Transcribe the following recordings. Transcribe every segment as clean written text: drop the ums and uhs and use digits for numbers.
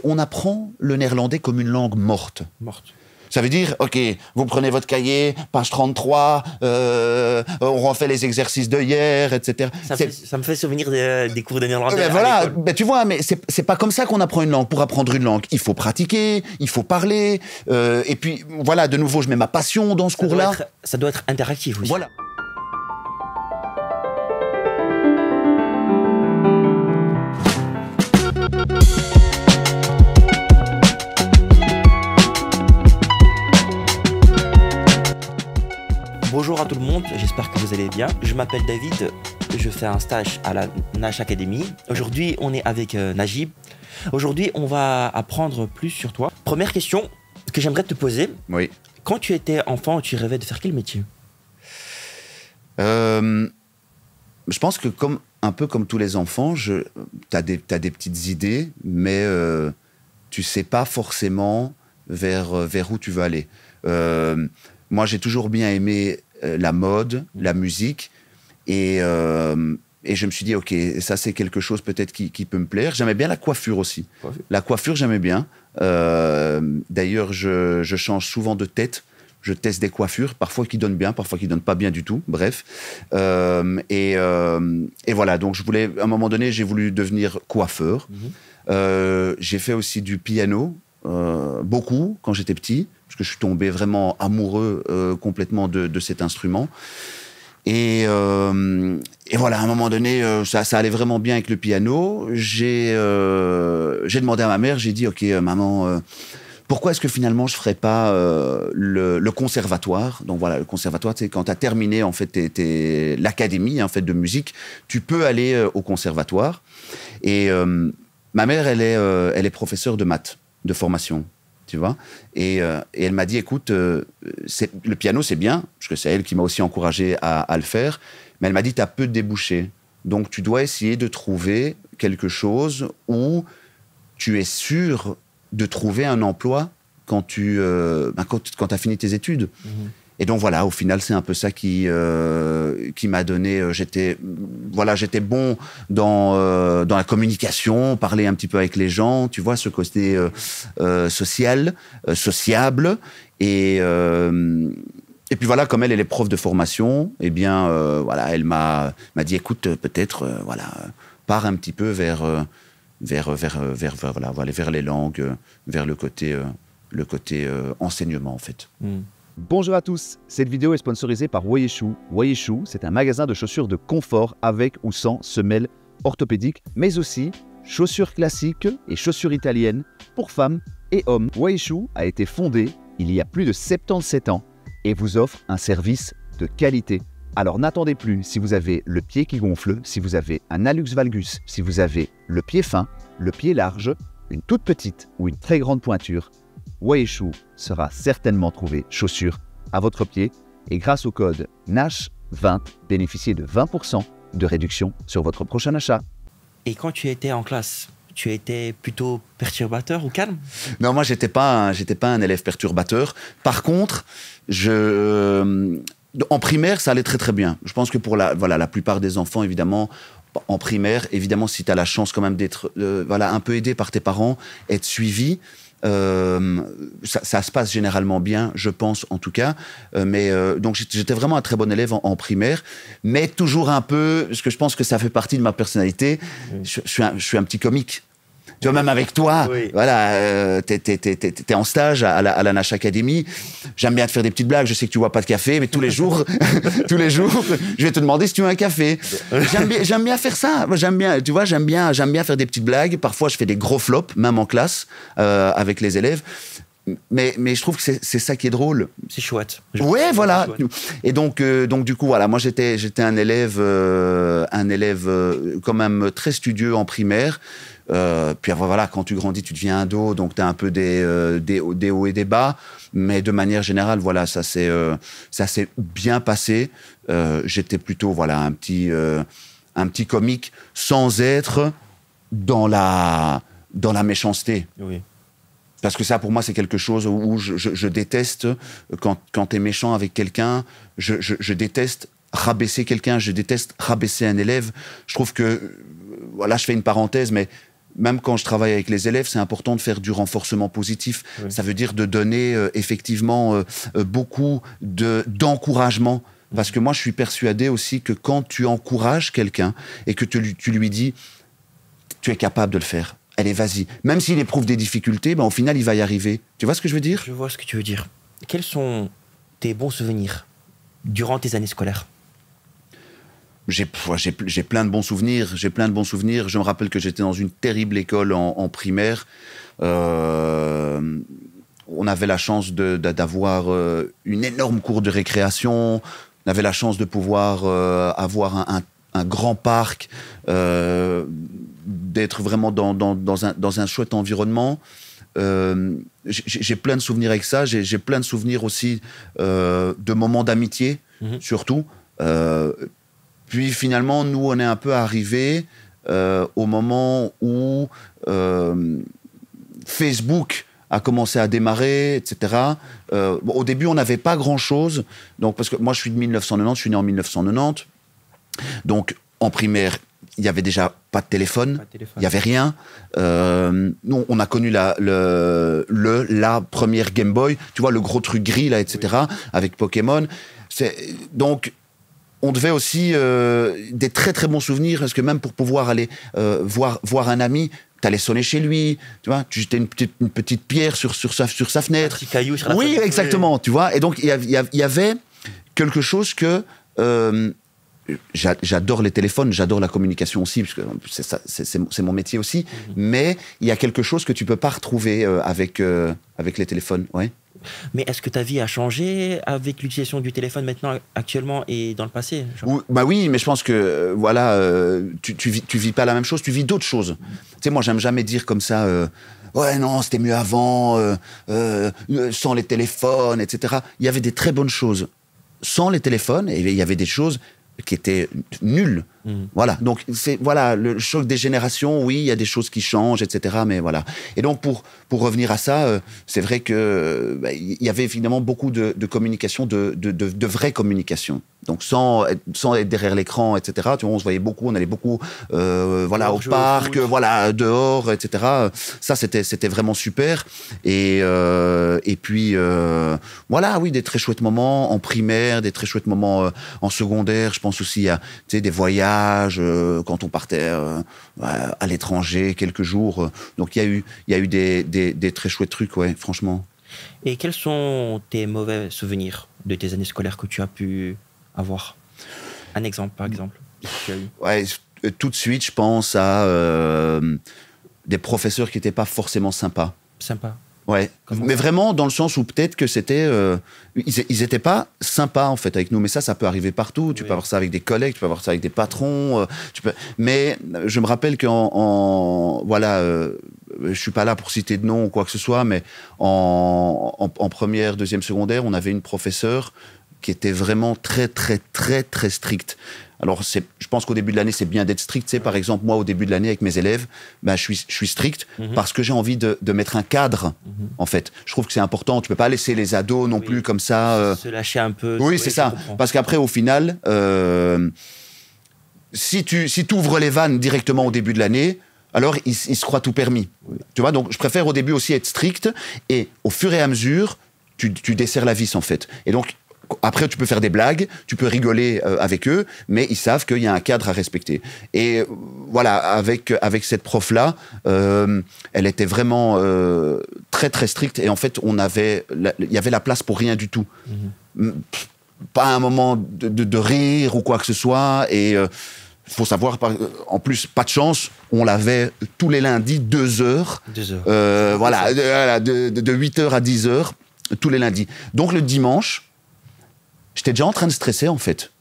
On apprend le néerlandais comme une langue morte. Ça veut dire, OK, vous prenez votre cahier, page 33, on refait les exercices de hier, etc. Ça me fait souvenir des cours de néerlandais. Voilà, tu vois, mais c'est pas comme ça qu'on apprend une langue. Pour apprendre une langue, il faut pratiquer, il faut parler. Et puis, voilà, de nouveau, je mets ma passion dans ce cours-là. Ça doit être interactif aussi. Voilà. Bonjour à tout le monde, j'espère que vous allez bien. Je m'appelle David, je fais un stage à la Nash Academy. Aujourd'hui, on est avec Najib. Aujourd'hui, on va apprendre plus sur toi. Première question que j'aimerais te poser. Oui. Quand tu étais enfant, tu rêvais de faire quel métier? Je pense que un peu comme tous les enfants, t'as des petites idées, mais tu sais pas forcément vers où tu veux aller. Moi, j'ai toujours bien aimé la mode, la musique, et je me suis dit, OK, ça c'est quelque chose peut-être qui peut me plaire. J'aimais bien la coiffure aussi. La coiffure, j'aimais bien. D'ailleurs, je change souvent de tête. Je teste des coiffures, parfois qui donnent bien, parfois qui donnent pas bien du tout. Bref. Et voilà, donc à un moment donné, j'ai voulu devenir coiffeur. J'ai fait aussi du piano, beaucoup, quand j'étais petit, parce que je suis tombé vraiment amoureux complètement de cet instrument. Et voilà, à un moment donné, ça allait vraiment bien avec le piano. J'ai demandé à ma mère, j'ai dit, OK, maman, pourquoi est-ce que finalement je ne ferais pas le conservatoire? Donc voilà, le conservatoire, c'est quand tu as terminé en fait, l'académie en fait, de musique, tu peux aller au conservatoire. Et ma mère, elle est professeure de maths, de formation. Tu vois, et elle m'a dit, écoute, le piano, c'est bien, parce que c'est elle qui m'a aussi encouragé à le faire, mais elle m'a dit, tu as peu de débouchés. Donc, tu dois essayer de trouver quelque chose où tu es sûr de trouver un emploi quand tu as fini tes études. Et donc, voilà, au final, c'est un peu ça qui m'a donné... J'étais bon dans la communication, parler un petit peu avec les gens, tu vois, ce côté social, sociable. Et puis voilà, comme elle est prof de formation, eh bien, voilà, elle m'a dit, écoute, peut-être, voilà, pars un petit peu vers les langues, vers le côté enseignement, en fait. Bonjour à tous, cette vidéo est sponsorisée par Woyeshoe. Woyeshoe, c'est un magasin de chaussures de confort avec ou sans semelles orthopédiques, mais aussi chaussures classiques et chaussures italiennes pour femmes et hommes. Woyeshoe a été fondé il y a plus de 77 ans et vous offre un service de qualité. Alors n'attendez plus, si vous avez le pied qui gonfle, si vous avez un hallux valgus, si vous avez le pied fin, le pied large, une toute petite ou une très grande pointure, Woyeshoe sera certainement trouvé chaussures à votre pied et grâce au code NASH20, bénéficiez de 20% de réduction sur votre prochain achat. Et quand tu étais en classe, tu étais plutôt perturbateur ou calme? Non, moi, j'étais pas un élève perturbateur. Par contre, en primaire, ça allait très très bien. Je pense que pour la plupart des enfants, évidemment, en primaire, évidemment, si tu as la chance quand même d'être un peu aidé par tes parents, être suivi, ça se passe généralement bien, je pense en tout cas. Donc j'étais vraiment un très bon élève en primaire, mais toujours un peu, parce que je pense que ça fait partie de ma personnalité. Je suis un petit comique. Tu vois, même avec toi, voilà, t'es en stage à la Nash Academy. J'aime bien te faire des petites blagues. Je sais que tu bois pas de café, mais tous les jours, je vais te demander si tu veux un café. J'aime bien faire ça. J'aime bien faire des petites blagues. Parfois, je fais des gros flops, même en classe, avec les élèves. Mais je trouve que c'est ça qui est drôle. C'est chouette. Ouais, voilà. Et donc du coup, voilà, moi j'étais un élève quand même très studieux en primaire. Puis voilà, quand tu grandis, tu deviens ado, donc tu as un peu des hauts et des bas. Mais de manière générale, voilà, ça s'est bien passé. J'étais plutôt voilà un petit comique sans être dans la méchanceté. Oui. Parce que ça, pour moi, c'est quelque chose où je déteste quand tu es méchant avec quelqu'un. Je déteste rabaisser quelqu'un, je déteste rabaisser un élève. Je trouve que, voilà, je fais une parenthèse, mais même quand je travaille avec les élèves, c'est important de faire du renforcement positif. Oui. Ça veut dire de donner effectivement beaucoup d'encouragement. Parce que moi, je suis persuadé aussi que quand tu encourages quelqu'un et que tu lui dis « tu es capable de le faire », allez, vas-y. Même s'il éprouve des difficultés, ben, au final, il va y arriver. Tu vois ce que je veux dire? Je vois ce que tu veux dire. Quels sont tes bons souvenirs durant tes années scolaires? J'ai plein de bons souvenirs. J'ai plein de bons souvenirs. Je me rappelle que j'étais dans une terrible école en primaire. On avait la chance d'avoir une énorme cour de récréation. On avait la chance de pouvoir avoir un grand parc, d'être vraiment dans un chouette environnement. J'ai plein de souvenirs avec ça. J'ai plein de souvenirs aussi de moments d'amitié, surtout. Puis finalement, nous, on est un peu arrivés au moment où Facebook a commencé à démarrer, etc. Au début, on n'avait pas grand-chose. Donc, parce que moi, je suis de 1990, je suis né en 1990. Donc, en primaire, il n'y avait déjà pas de téléphone, il n'y avait rien. Nous, on a connu la première Game Boy, tu vois, le gros truc gris, là, etc., oui, avec Pokémon. Donc, on devait aussi des très, très bons souvenirs, parce que même pour pouvoir aller voir un ami, t'allais sonner chez lui, tu vois, tu jetais une petite pierre sur sa fenêtre. Un petit caillou sur la fenêtre. Oui, exactement, tu vois. Et donc, il y avait quelque chose que... j'adore les téléphones, j'adore la communication aussi, parce que c'est mon métier aussi, mais il y a quelque chose que tu peux pas retrouver avec les téléphones, ouais. Mais est-ce que ta vie a changé avec l'utilisation du téléphone maintenant, actuellement et dans le passé, genre? Bah oui, mais je pense que voilà, tu vis pas la même chose, tu vis d'autres choses. Tu sais, moi, j'aime jamais dire comme ça. Ouais, non, c'était mieux avant, sans les téléphones, etc. Il y avait des très bonnes choses sans les téléphones, et il y avait des choses qui étaient nulles. Voilà, donc c'est le choc des générations. Oui, il y a des choses qui changent, etc. Mais voilà. Et donc pour revenir à ça, c'est vrai que il y avait évidemment beaucoup de communication, de vraie communication. Donc sans être derrière l'écran, etc. Tu vois, on se voyait beaucoup, on allait beaucoup, au parc, dehors, etc. Ça c'était vraiment super. Et puis oui, des très chouettes moments en primaire, des très chouettes moments en secondaire. Je pense aussi à des voyages. Quand on partait à l'étranger quelques jours. Donc il y a eu des très chouettes trucs, ouais, franchement. Et quels sont tes mauvais souvenirs de tes années scolaires que tu as pu avoir? Un exemple, par exemple. Ouais, tout de suite, je pense à des professeurs qui n'étaient pas forcément sympas. Sympa. Ouais, mais vraiment dans le sens où peut-être que c'était... ils étaient pas sympas, en fait, avec nous. Mais ça peut arriver partout. Tu peux avoir ça avec des collègues, tu peux avoir ça avec des patrons. Mais je me rappelle je suis pas là pour citer de nom ou quoi que ce soit, mais en première, deuxième secondaire, on avait une professeure qui était vraiment très, très, très, très stricte. Alors, je pense qu'au début de l'année, c'est bien d'être strict. Tu sais, par exemple, moi, au début de l'année, avec mes élèves, je suis strict parce que j'ai envie de mettre un cadre, en fait. Je trouve que c'est important. Tu peux pas laisser les ados non plus comme ça. Se lâcher un peu. Oui, c'est ça. Parce qu'après, au final, si tu ouvres les vannes directement au début de l'année, alors il se croit tout permis. Oui. Tu vois, donc je préfère au début aussi être strict, et au fur et à mesure, tu desserres la vis, en fait. Et donc, après, tu peux faire des blagues, tu peux rigoler avec eux, mais ils savent qu'il y a un cadre à respecter. Et voilà, avec cette prof-là, elle était vraiment très, très stricte. Et en fait, il y avait la place pour rien du tout. Pas un moment de rire ou quoi que ce soit. Et il faut savoir, en plus, pas de chance, on l'avait tous les lundis, 2 heures. 2 heures. Voilà, de 8h à 10h, tous les lundis. Donc le dimanche, j'étais déjà en train de stresser, en fait.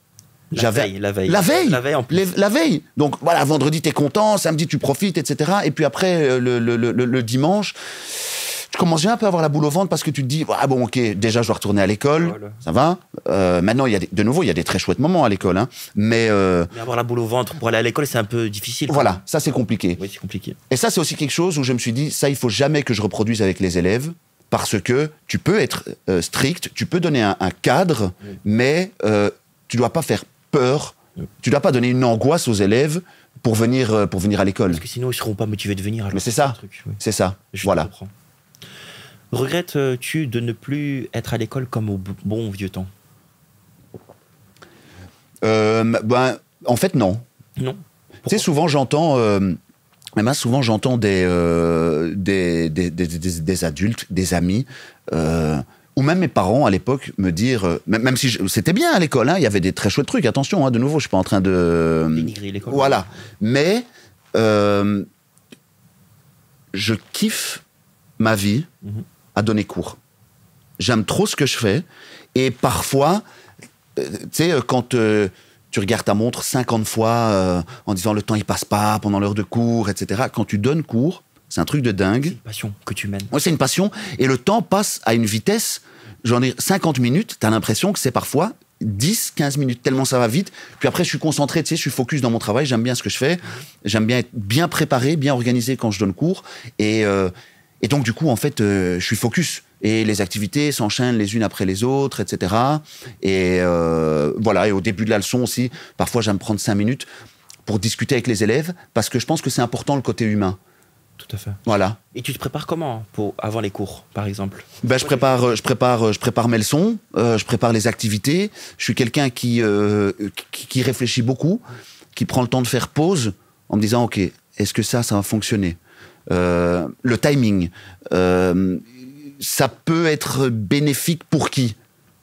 La veille. La veille en plus. La veille. Donc voilà, vendredi, t'es content, samedi, tu profites, etc. Et puis après, le dimanche, tu commences déjà un peu à avoir la boule au ventre parce que tu te dis, ah bon, ok, déjà, je dois retourner à l'école, voilà. Ça va. Maintenant, il y a des très chouettes moments à l'école, hein. Mais avoir la boule au ventre pour aller à l'école, c'est un peu difficile. Voilà, ça, c'est compliqué. Oui, c'est compliqué. Et ça, c'est aussi quelque chose où je me suis dit, ça, il faut jamais que je reproduise avec les élèves. Parce que tu peux être strict, tu peux donner un cadre, mais tu ne dois pas faire peur, tu ne dois pas donner une angoisse aux élèves pour venir à l'école. Parce que sinon, ils seront pas motivés de venir. Alors Mais c'est ça. C'est ça. Je voilà. comprends. Regrettes-tu de ne plus être à l'école comme au bon vieux temps? En fait, non. Non. Tu sais, souvent j'entends des adultes, des amis, ou même mes parents à l'époque me dire, même si c'était bien à l'école, hein, il y avait des très chouettes trucs, attention, hein, de nouveau, je suis pas en train de... Dénigrer l'école. Voilà. Mais je kiffe ma vie à donner cours. J'aime trop ce que je fais. Et parfois, tu sais, quand tu regardes ta montre 50 fois en disant le temps il passe pas pendant l'heure de cours, etc. Quand tu donnes cours, c'est un truc de dingue. C'est une passion que tu mènes. Ouais, c'est une passion. Et le temps passe à une vitesse, j'en ai 50 minutes, t'as l'impression que c'est parfois 10, 15 minutes, tellement ça va vite. Puis après, je suis concentré, tu sais, je suis focus dans mon travail, j'aime bien ce que je fais, j'aime bien être bien préparé, bien organisé quand je donne cours. Et donc, du coup, en fait, je suis focus. Et les activités s'enchaînent les unes après les autres, etc. Et voilà, et au début de la leçon aussi, parfois, j'aime prendre 5 minutes pour discuter avec les élèves, parce que je pense que c'est important, le côté humain. Tout à fait. Voilà. Et tu te prépares comment avant les cours, par exemple? Ben, je prépare mes leçons, je prépare les activités. Je suis quelqu'un qui réfléchit beaucoup, qui prend le temps de faire pause en me disant, OK, est-ce que ça va fonctionner? Le timing, ça peut être bénéfique pour qui?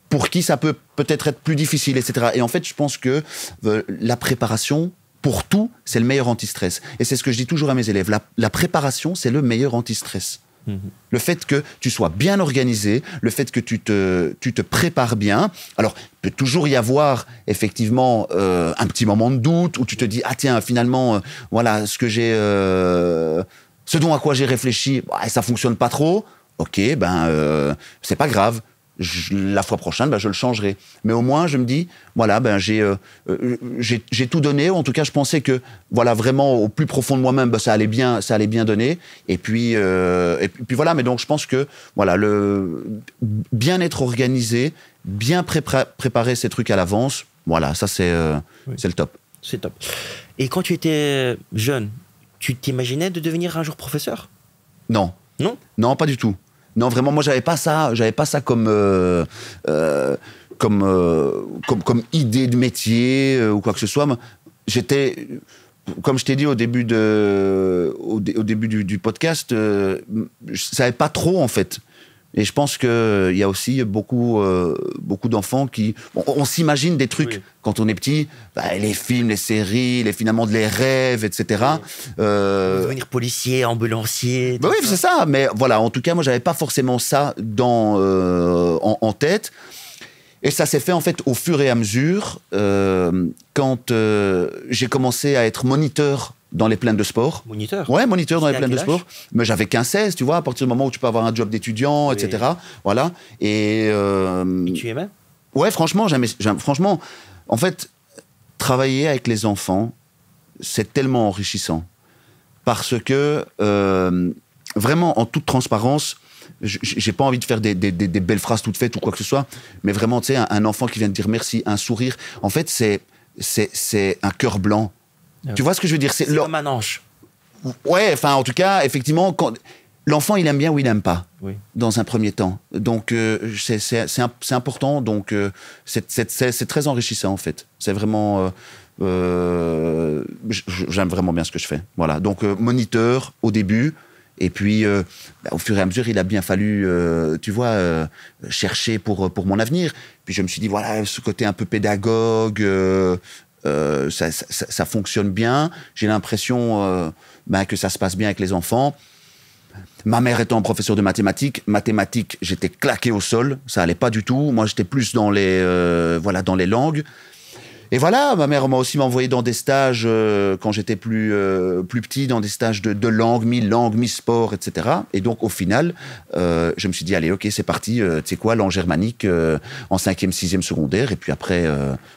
Pour qui ça peut peut-être être plus difficile, etc. Et en fait, je pense que la préparation, pour tout, c'est le meilleur anti-stress. Et c'est ce que je dis toujours à mes élèves. La préparation, c'est le meilleur anti-stress. Le fait que tu sois bien organisé, le fait que tu te prépares bien. Alors, il peut toujours y avoir effectivement un petit moment de doute où tu te dis, ah tiens, finalement, voilà, ce dont à quoi j'ai réfléchi, ça fonctionne pas trop. Ok, c'est pas grave. La fois prochaine, je le changerai. Mais au moins, je me dis, voilà, j'ai tout donné. Ou en tout cas, je pensais que, voilà, vraiment au plus profond de moi-même, ça allait bien donner. Et puis voilà. Mais donc, je pense que, voilà, bien être organisé, bien préparer ces trucs à l'avance. Voilà, ça c'est le top. C'est top. Et quand tu étais jeune, tu t'imaginais de devenir un jour professeur? Non. Non? Non, pas du tout. Non, vraiment, moi, j'avais pas ça comme idée de métier ou quoi que ce soit. J'étais, comme je t'ai dit au début du podcast, je savais pas trop, en fait. Et je pense qu'il y a aussi beaucoup d'enfants qui... On s'imagine des trucs quand on est petit, les films, les séries, finalement les rêves, etc. Devenir policier, ambulancier... oui, c'est ça. Mais voilà, en tout cas, moi, j'avais pas forcément ça en tête. Et ça s'est fait, en fait, au fur et à mesure, quand j'ai commencé à être moniteur dans les plaines de sport. Moniteur? Ouais, moniteur dans les plaines de sport. Mais j'avais 15-16, tu vois, à partir du moment où tu peux avoir un job d'étudiant, etc. Voilà. Et tu aimais? Ouais, franchement, franchement, en fait, travailler avec les enfants, c'est tellement enrichissant. Parce que, vraiment, en toute transparence, j'ai pas envie de faire des belles phrases toutes faites ou quoi que ce soit, mais vraiment, tu sais, un enfant qui vient te dire merci, un sourire, en fait, c'est un cœur blanc. Tu vois ce que je veux dire? C'est comme un ange. Ouais, enfin, en tout cas, effectivement, l'enfant, il aime bien ou il n'aime pas, dans un premier temps. Donc, c'est important. Donc, c'est très enrichissant, en fait. C'est vraiment... j'aime vraiment bien ce que je fais. Voilà. Donc, moniteur au début. Et puis, au fur et à mesure, il a bien fallu, tu vois, chercher pour mon avenir. Puis, je me suis dit, voilà, ce côté un peu pédagogue... ça fonctionne bien. J'ai l'impression que ça se passe bien avec les enfants. Ma mère étant professeure de mathématiques, j'étais claqué au sol. Ça allait pas du tout. Moi, j'étais plus dans les langues. Et voilà, ma mère m'a aussi envoyé dans des stages quand j'étais plus petit, dans des stages de langue, mi-sport, etc. Et donc, au final, je me suis dit, allez, ok, c'est parti. Tu sais quoi, langue germanique en 5e, 6e secondaire. Et puis après,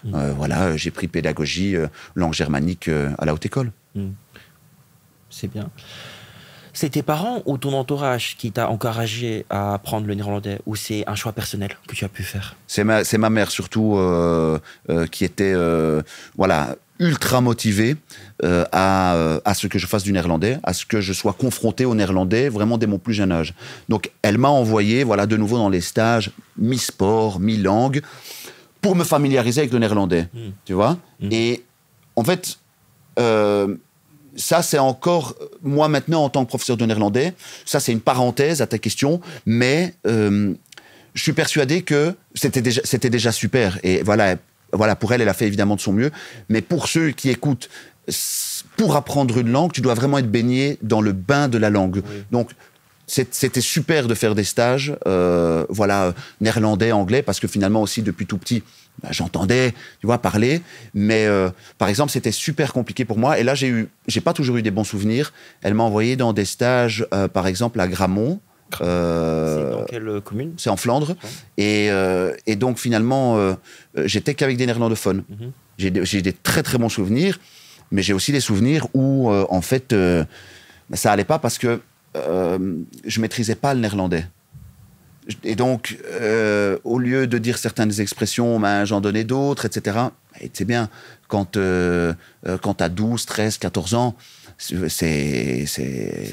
voilà, j'ai pris pédagogie, langue germanique à la haute école. C'est bien. C'est tes parents ou ton entourage qui t'a encouragé à apprendre le néerlandais, ou c'est un choix personnel que tu as pu faire? C'est ma mère surtout qui était... voilà, ultra motivé à ce que je fasse du néerlandais, à ce que je sois confronté au néerlandais vraiment dès mon plus jeune âge. Donc, elle m'a envoyé, voilà, de nouveau dans les stages, mi-sport, mi-langue, pour me familiariser avec le néerlandais, tu vois. Et en fait, ça, c'est encore, moi maintenant, en tant que professeur de néerlandais, ça, c'est une parenthèse à ta question, mais je suis persuadé que c'était déjà super. Et voilà, pour elle, elle a fait évidemment de son mieux. Mais pour ceux qui écoutent, pour apprendre une langue, tu dois vraiment être baigné dans le bain de la langue. Oui. Donc, c'était super de faire des stages, néerlandais, anglais, parce que finalement aussi, depuis tout petit, j'entendais, tu vois, parler. Mais par exemple, c'était super compliqué pour moi. Et là, j'ai pas toujours eu des bons souvenirs. Elle m'a envoyé dans des stages, par exemple, à Gramont. C'est dans quelle commune? C'est en Flandre. Et donc, finalement, j'étais qu'avec des néerlandophones. J'ai des très, très bons souvenirs. Mais j'ai aussi des souvenirs où, en fait, ça allait pas parce que je maîtrisais pas le néerlandais. Et donc, au lieu de dire certaines expressions, j'en donnais d'autres, etc. Et c'est bien, quand t'as 12, 13, 14 ans, ça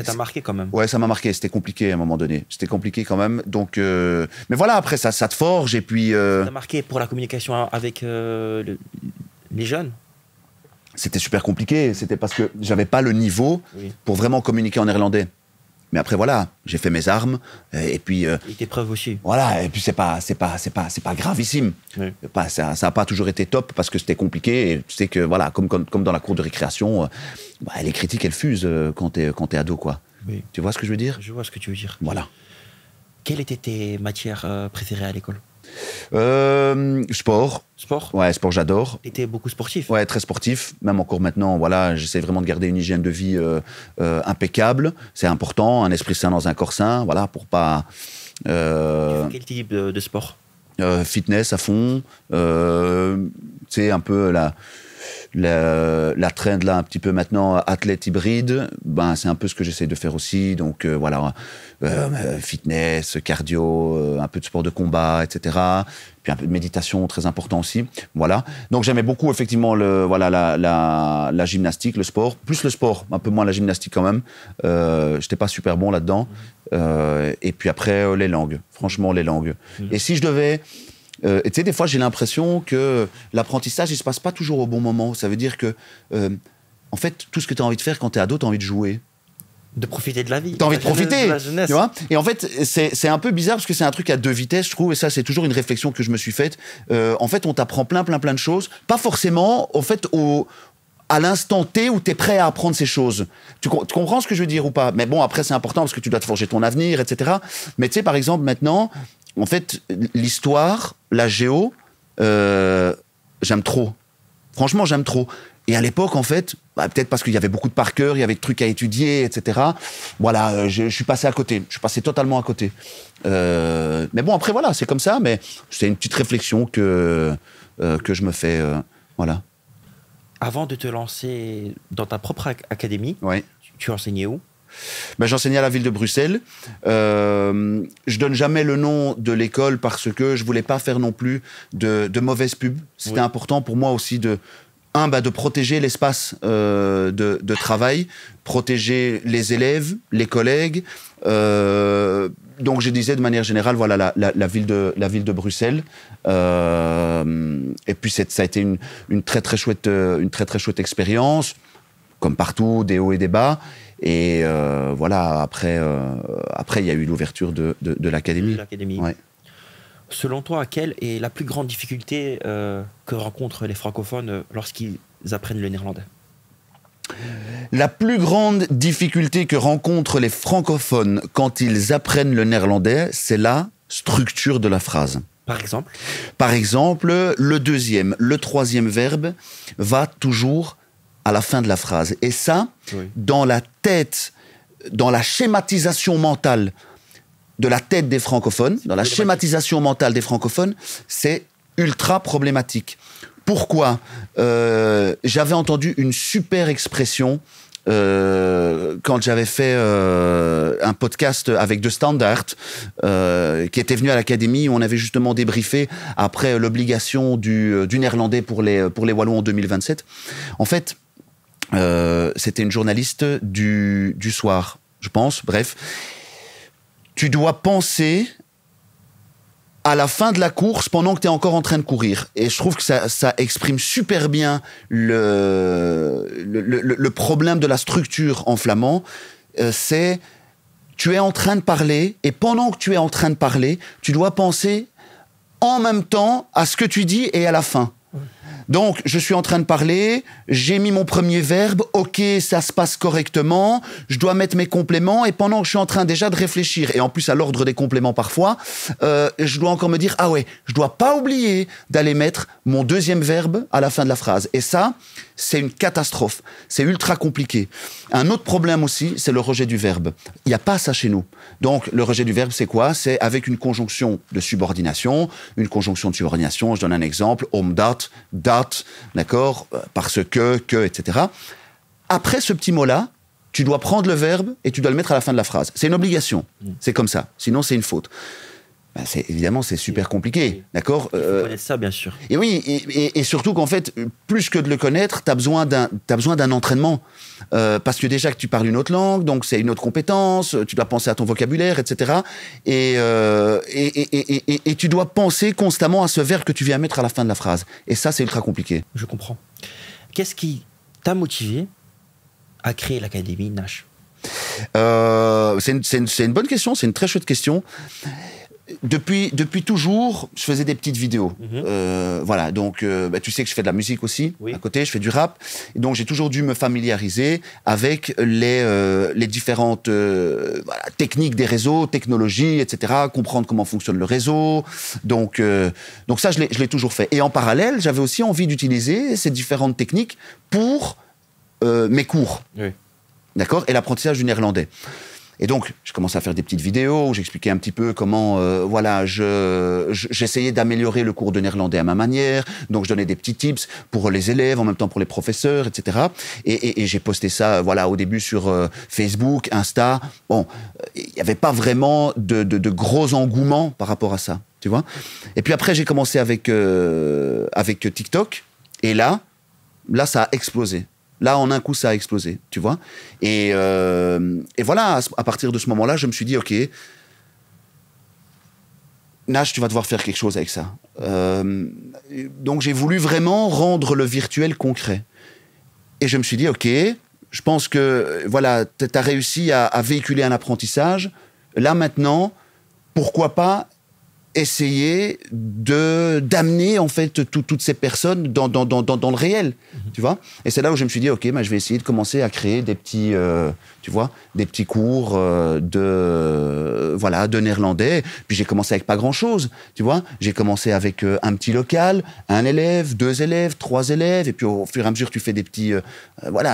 t'a marqué quand même. Ouais, ça m'a marqué. C'était compliqué à un moment donné. C'était compliqué quand même. Donc, mais voilà, après, ça te forge. Et puis, ça t'a marqué pour la communication avec les jeunes? C'était super compliqué. C'était parce que j'avais pas le niveau pour vraiment communiquer en néerlandais. Mais après, voilà, j'ai fait mes armes, et puis... et tes preuves aussi. Voilà, et puis c'est pas gravissime. Oui. Ça a pas toujours été top, parce que c'était compliqué, et tu sais que, voilà, comme dans la cour de récréation, les critiques, elles fusent quand t'es ado, quoi. Oui. Tu vois ce que je veux dire? Je vois ce que tu veux dire. Voilà. Quelles étaient tes matières préférées à l'école? Sport. Sport? Ouais, sport, j'adore. T'étais beaucoup sportif? Ouais, très sportif. Même encore maintenant, voilà, j'essaie vraiment de garder une hygiène de vie impeccable. C'est important, un esprit sain dans un corps sain, voilà, pour pas... Quel type de sport? Fitness à fond. Tu sais, un peu la trend là un petit peu maintenant, athlète hybride, c'est un peu ce que j'essaie de faire aussi. Donc fitness, cardio, un peu de sport de combat, etc. Puis un peu de méditation, très important aussi. Voilà. Donc j'aimais beaucoup effectivement la gymnastique, le sport. Plus le sport, un peu moins la gymnastique quand même. J'étais pas super bon là-dedans. Et puis après les langues. Franchement les langues. Et si je devais... et tu sais, des fois, j'ai l'impression que l'apprentissage, il se passe pas toujours au bon moment. Ça veut dire que, en fait, tout ce que tu as envie de faire quand tu es ado, tu as envie de jouer. De profiter de la vie. Tu as envie de profiter, de la jeunesse. Tu vois. Et en fait, c'est un peu bizarre parce que c'est un truc à deux vitesses, je trouve. Et ça, c'est toujours une réflexion que je me suis faite. En fait, on t'apprend plein de choses. Pas forcément, en fait, à l'instant T où tu es prêt à apprendre ces choses. Tu comprends ce que je veux dire ou pas? Mais bon, après, c'est important parce que tu dois te forger ton avenir, etc. Mais tu sais, par exemple, maintenant... En fait, l'histoire, la géo, j'aime trop. Franchement, j'aime trop. Et à l'époque, en fait, peut-être parce qu'il y avait beaucoup de par cœur, il y avait des trucs à étudier, etc. Voilà, je suis passé à côté. Je suis passé totalement à côté. Mais bon, après, voilà, c'est comme ça. Mais c'est une petite réflexion que je me fais. Voilà. Avant de te lancer dans ta propre académie, tu enseignais où? J'enseignais à la ville de Bruxelles. Je donne jamais le nom de l'école parce que je voulais pas faire non plus de mauvaises pubs. C'était important pour moi aussi de protéger l'espace de travail, protéger les élèves, les collègues. Donc je disais de manière générale, voilà la ville de Bruxelles. Et puis ça a été une très très chouette expérience, comme partout, des hauts et des bas. Et voilà, après, il y a eu l'ouverture de l'académie. Ouais. Selon toi, quelle est la plus grande difficulté que rencontrent les francophones lorsqu'ils apprennent le néerlandais? La plus grande difficulté que rencontrent les francophones quand ils apprennent le néerlandais, c'est la structure de la phrase. Par exemple? Par exemple, le deuxième, le troisième verbe va toujours à la fin de la phrase. Et ça, dans la tête, dans la schématisation mentale de la tête des francophones, c'est ultra problématique. Pourquoi? J'avais entendu une super expression quand j'avais fait un podcast avec De Standaard, qui était venu à l'académie, où on avait justement débriefé après l'obligation du néerlandais pour les Wallons en 2027. En fait, c'était une journaliste du soir, je pense, bref. Tu dois penser à la fin de la course pendant que tu es encore en train de courir. Et je trouve que ça exprime super bien le problème de la structure en flamand. C'est, tu es en train de parler, et pendant que tu es en train de parler, tu dois penser en même temps à ce que tu dis et à la fin. Donc, je suis en train de parler, j'ai mis mon premier verbe, ok, ça se passe correctement, je dois mettre mes compléments, et pendant que je suis en train déjà de réfléchir, et en plus à l'ordre des compléments parfois, je dois encore me dire, ah ouais, je dois pas oublier d'aller mettre mon deuxième verbe à la fin de la phrase. Et ça, c'est une catastrophe. C'est ultra compliqué. Un autre problème aussi, c'est le rejet du verbe. Il n'y a pas ça chez nous. Donc, le rejet du verbe, c'est quoi? C'est avec une conjonction de subordination. Une conjonction de subordination, je donne un exemple, omdat, dat, d'accord? Parce que, etc. Après ce petit mot-là, tu dois prendre le verbe et tu dois le mettre à la fin de la phrase. C'est une obligation. C'est comme ça. Sinon, c'est une faute. Ben évidemment, c'est super compliqué, d'accord? Il faut connaître ça, bien sûr. Et oui, et surtout qu'en fait, plus que de le connaître, t'as besoin d'un entraînement. Parce que déjà que tu parles une autre langue, donc c'est une autre compétence, tu dois penser à ton vocabulaire, etc. Et tu dois penser constamment à ce verbe que tu viens mettre à la fin de la phrase. Et ça, c'est ultra compliqué. Je comprends. Qu'est-ce qui t'a motivé à créer l'Académie Nash? C'est une bonne question, c'est une très chouette question. Depuis toujours, je faisais des petites vidéos. Voilà, donc tu sais que je fais de la musique aussi, à côté, je fais du rap. Et donc j'ai toujours dû me familiariser avec les différentes techniques des réseaux, technologies, etc., comprendre comment fonctionne le réseau. Donc ça, je l'ai toujours fait. Et en parallèle, j'avais aussi envie d'utiliser ces différentes techniques pour mes cours. Oui. D'accord? Et l'apprentissage du néerlandais. Et donc, je commençais à faire des petites vidéos où j'expliquais un petit peu comment, j'essayais d'améliorer le cours de néerlandais à ma manière. Donc, je donnais des petits tips pour les élèves, en même temps pour les professeurs, etc. Et j'ai posté ça, au début sur Facebook, Insta. Bon, il n'y avait pas vraiment de gros engouements par rapport à ça, tu vois. Et puis après, j'ai commencé avec TikTok. Et là, ça a explosé. Là, en un coup, ça a explosé, tu vois. Et voilà, à partir de ce moment-là, je me suis dit, OK, Nash, tu vas devoir faire quelque chose avec ça. Donc, j'ai voulu vraiment rendre le virtuel concret. Et je me suis dit, OK, je pense que, tu as réussi à véhiculer un apprentissage. Là, maintenant, pourquoi pas essayer d'amener en fait toutes ces personnes dans le réel, tu vois. Et c'est là où je me suis dit, OK, je vais essayer de commencer à créer des petits, des petits cours de néerlandais. Puis j'ai commencé avec pas grand-chose, tu vois. J'ai commencé avec un petit local, un élève, 2 élèves, 3 élèves, et puis au fur et à mesure, tu fais des petits,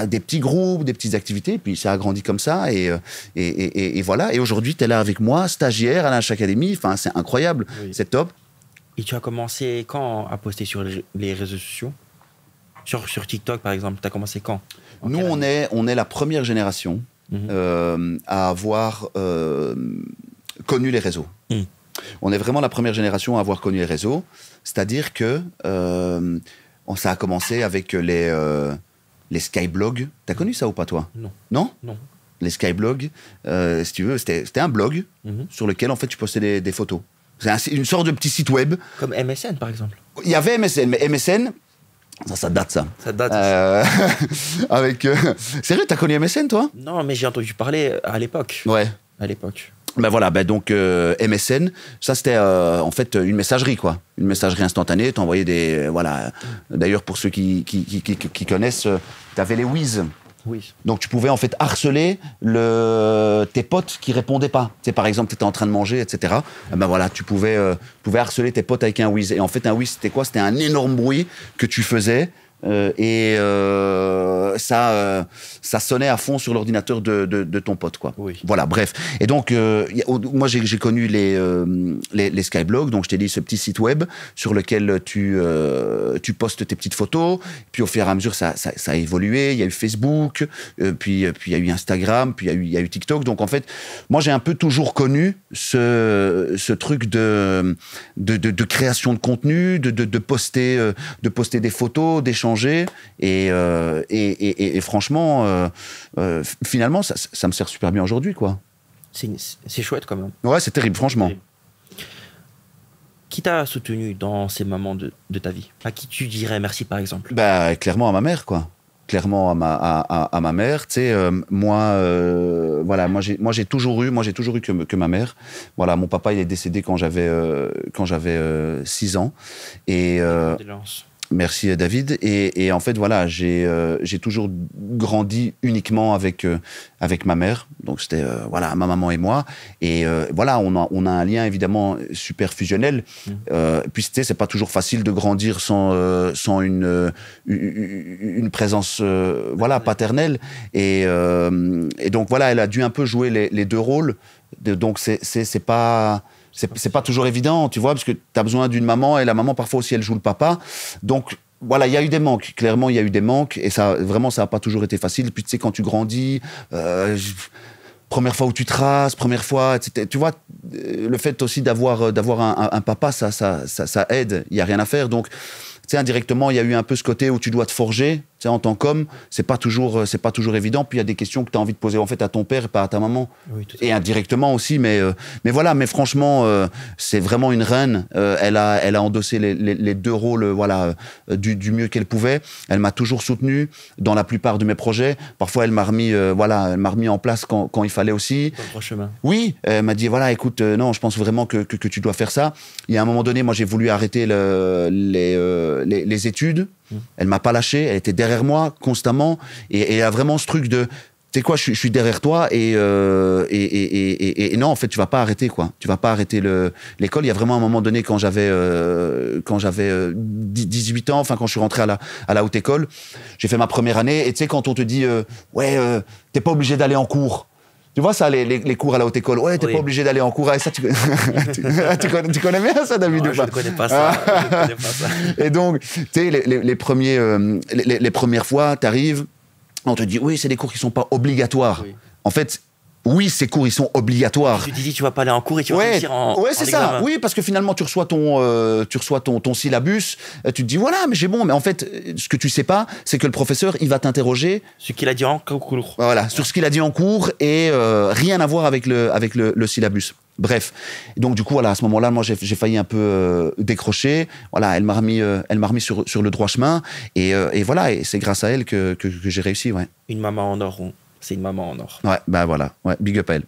des petits groupes, des petites activités, puis ça a grandi comme ça, et voilà. Et aujourd'hui, tu es là avec moi, stagiaire à Nash Academy, enfin, c'est incroyable. Oui. C'est top. Et tu as commencé quand à poster sur les réseaux sociaux? Sur TikTok, par exemple, tu as commencé quand? Nous, on est la première génération à avoir connu les réseaux. On est vraiment la première génération à avoir connu les réseaux. C'est-à-dire que ça a commencé avec les skyblogs. T'as connu ça ou pas, toi? Non. Non? Non. Les skyblogs, si tu veux, c'était un blog sur lequel, en fait, tu postais des photos. C'est une sorte de petit site web. Comme MSN, par exemple. Il y avait MSN, mais MSN, ça date, ça. Ça date. Sérieux, t'as connu MSN, toi? Non, mais j'ai entendu parler à l'époque. Ouais. À l'époque. Donc MSN, ça c'était en fait une messagerie, quoi. Une messagerie instantanée, t'envoyais des... Voilà. D'ailleurs, pour ceux qui connaissent, t'avais les Wiz. Oui. Donc tu pouvais en fait harceler tes potes qui répondaient pas. Tu sais, par exemple, tu étais en train de manger, etc. Tu pouvais harceler tes potes avec un whiz. Et en fait, un whiz, c'était quoi? C'était un énorme bruit que tu faisais ça sonnait à fond sur l'ordinateur de ton pote, quoi. Oui. Voilà, bref. Et donc, moi, j'ai connu les Skyblogs. Donc, je t'ai dit, ce petit site web sur lequel tu postes tes petites photos. Puis, au fur et à mesure, ça a évolué. Il y a eu Facebook, puis il y a eu Instagram, puis il y a eu TikTok. Donc, en fait, moi, j'ai un peu toujours connu ce truc de création de contenu, de poster des photos, d'échanger. Et franchement, finalement, ça me sert super bien aujourd'hui, quoi. C'est chouette quand même. Ouais, c'est terrible, franchement. Qui t'a soutenu dans ces moments de ta vie? À qui tu dirais merci, par exemple? Bah, clairement à ma mère, quoi. Clairement à ma mère. Tu sais, voilà, moi j'ai toujours eu que ma mère. Voilà, mon papa, il est décédé quand j'avais 6 ans. Et merci David. Et en fait, voilà, j'ai toujours grandi uniquement avec ma mère. Donc c'était voilà, ma maman et moi. Et voilà, on a un lien évidemment super fusionnel. Puis tu sais, c'est pas toujours facile de grandir sans une présence voilà, paternelle. Et donc voilà, elle a dû un peu jouer les deux rôles. Donc c'est pas toujours évident, tu vois, parce que tu as besoin d'une maman, et la maman, parfois aussi, elle joue le papa. Donc, voilà, il y a eu des manques. Clairement, il y a eu des manques, et ça, vraiment, ça n'a pas toujours été facile. Puis, tu sais, quand tu grandis, première fois où tu traces, première fois, etc. Tu vois, le fait aussi d'avoir un papa, ça aide. Il n'y a rien à faire. Donc, tu sais, indirectement, il y a eu un peu ce côté où tu dois te forger. Tu sais, en tant qu'homme, c'est pas toujours évident. Puis il y a des questions que tu as envie de poser en fait à ton père et pas à ta maman. Oui, tout à fait. Et indirectement aussi, mais voilà. Mais franchement, c'est vraiment une reine. Elle a endossé les deux rôles, voilà, du mieux qu'elle pouvait. Elle m'a toujours soutenu dans la plupart de mes projets. Parfois, elle m'a remis en place quand il fallait aussi. Dans le droit chemin. Oui, elle m'a dit voilà, écoute, non, je pense vraiment que tu dois faire ça. Il y a un moment donné, moi, j'ai voulu arrêter les études. Elle m'a pas lâché, elle était derrière moi constamment, et elle a vraiment ce truc de, tu sais quoi, je suis derrière toi, et non, en fait, tu vas pas arrêter, quoi. Tu vas pas arrêter l'école. Il y a vraiment un moment donné, quand j'avais 18 ans, enfin, quand je suis rentré à la haute école, j'ai fait ma première année, et tu sais, quand on te dit, t'es pas obligé d'aller en cours. Tu vois ça, les cours à la haute école. Ouais, t'es pas obligé d'aller en cours. Ah, ça, tu connais bien ça, David, ou pas? Je ne connais pas ça. Et donc, tu sais, les premières fois, t'arrives, on te dit, oui, c'est des cours qui sont pas obligatoires. Oui. En fait, oui, ces cours, ils sont obligatoires. Tu te dis, tu vas pas aller en cours et tu vas réussir en c'est examen. ça. Oui, parce que finalement, tu reçois ton syllabus. Tu te dis, voilà, mais j'ai bon. Mais en fait, ce que tu sais pas, c'est que le professeur, il va t'interroger. Ce qu'il a dit en cours. Voilà, sur ce qu'il a dit en cours, et rien à voir avec le syllabus. Bref. Donc, du coup, voilà, à ce moment-là, moi, j'ai failli un peu décrocher. Voilà, elle m'a remis sur le droit chemin. Et voilà, et c'est grâce à elle que j'ai réussi, ouais. Une maman en or. C'est une maman en or. Ouais, bah voilà. Ouais, big up à elle.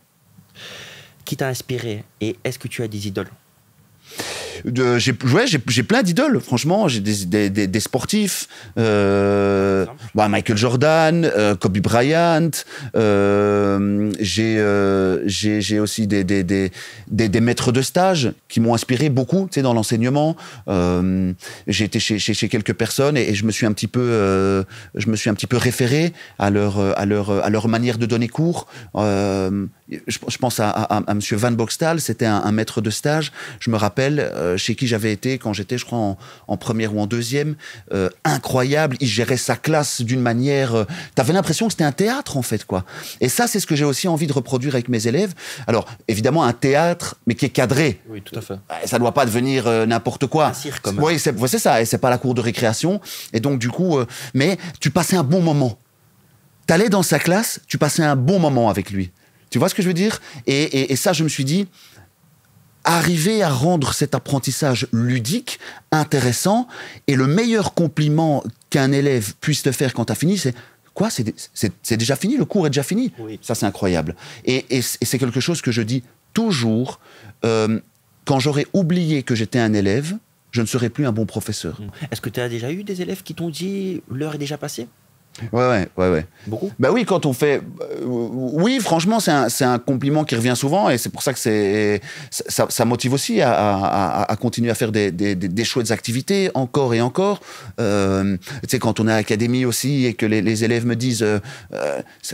Qui t'a inspiré, et est-ce que tu as des idoles? J'ai plein d'idoles, franchement. J'ai des sportifs, Michael Jordan, Kobe Bryant. J'ai aussi des maîtres de stage qui m'ont inspiré beaucoup, tu sais, dans l'enseignement. J'ai été chez quelques personnes, et je me suis un petit peu référé à leur manière de donner cours. Je pense à Monsieur Van Boxtal, c'était un maître de stage. Je me rappelle, chez qui j'avais été quand j'étais, je crois, en première ou en deuxième. Incroyable, il gérait sa classe d'une manière... T'avais l'impression que c'était un théâtre, en fait, quoi. Et ça, c'est ce que j'ai aussi envie de reproduire avec mes élèves. Alors, évidemment, un théâtre, mais qui est cadré. Oui, tout à fait. Ça doit pas devenir n'importe quoi. Un cirque, quand même. Oui, c'est ça, et c'est pas la cour de récréation. Et donc, du coup... mais tu passais un bon moment. T'allais dans sa classe, tu passais un bon moment avec lui. Tu vois ce que je veux dire? Et ça, je me suis dit... Arriver à rendre cet apprentissage ludique, intéressant, et le meilleur compliment qu'un élève puisse te faire quand tu as fini, c'est quoi? C'est déjà fini, le cours est déjà fini. Oui. Ça, c'est incroyable. Et c'est quelque chose que je dis toujours, quand j'aurai oublié que j'étais un élève, je ne serai plus un bon professeur. Est-ce que tu as déjà eu des élèves qui t'ont dit l'heure est déjà passée? Ouais. Beaucoup? Bah oui, quand on fait... oui, franchement, c'est un compliment qui revient souvent et c'est pour ça que ça motive aussi à continuer à faire des chouettes activités, encore et encore. Tu sais, quand on est à l'académie aussi et que les élèves me disent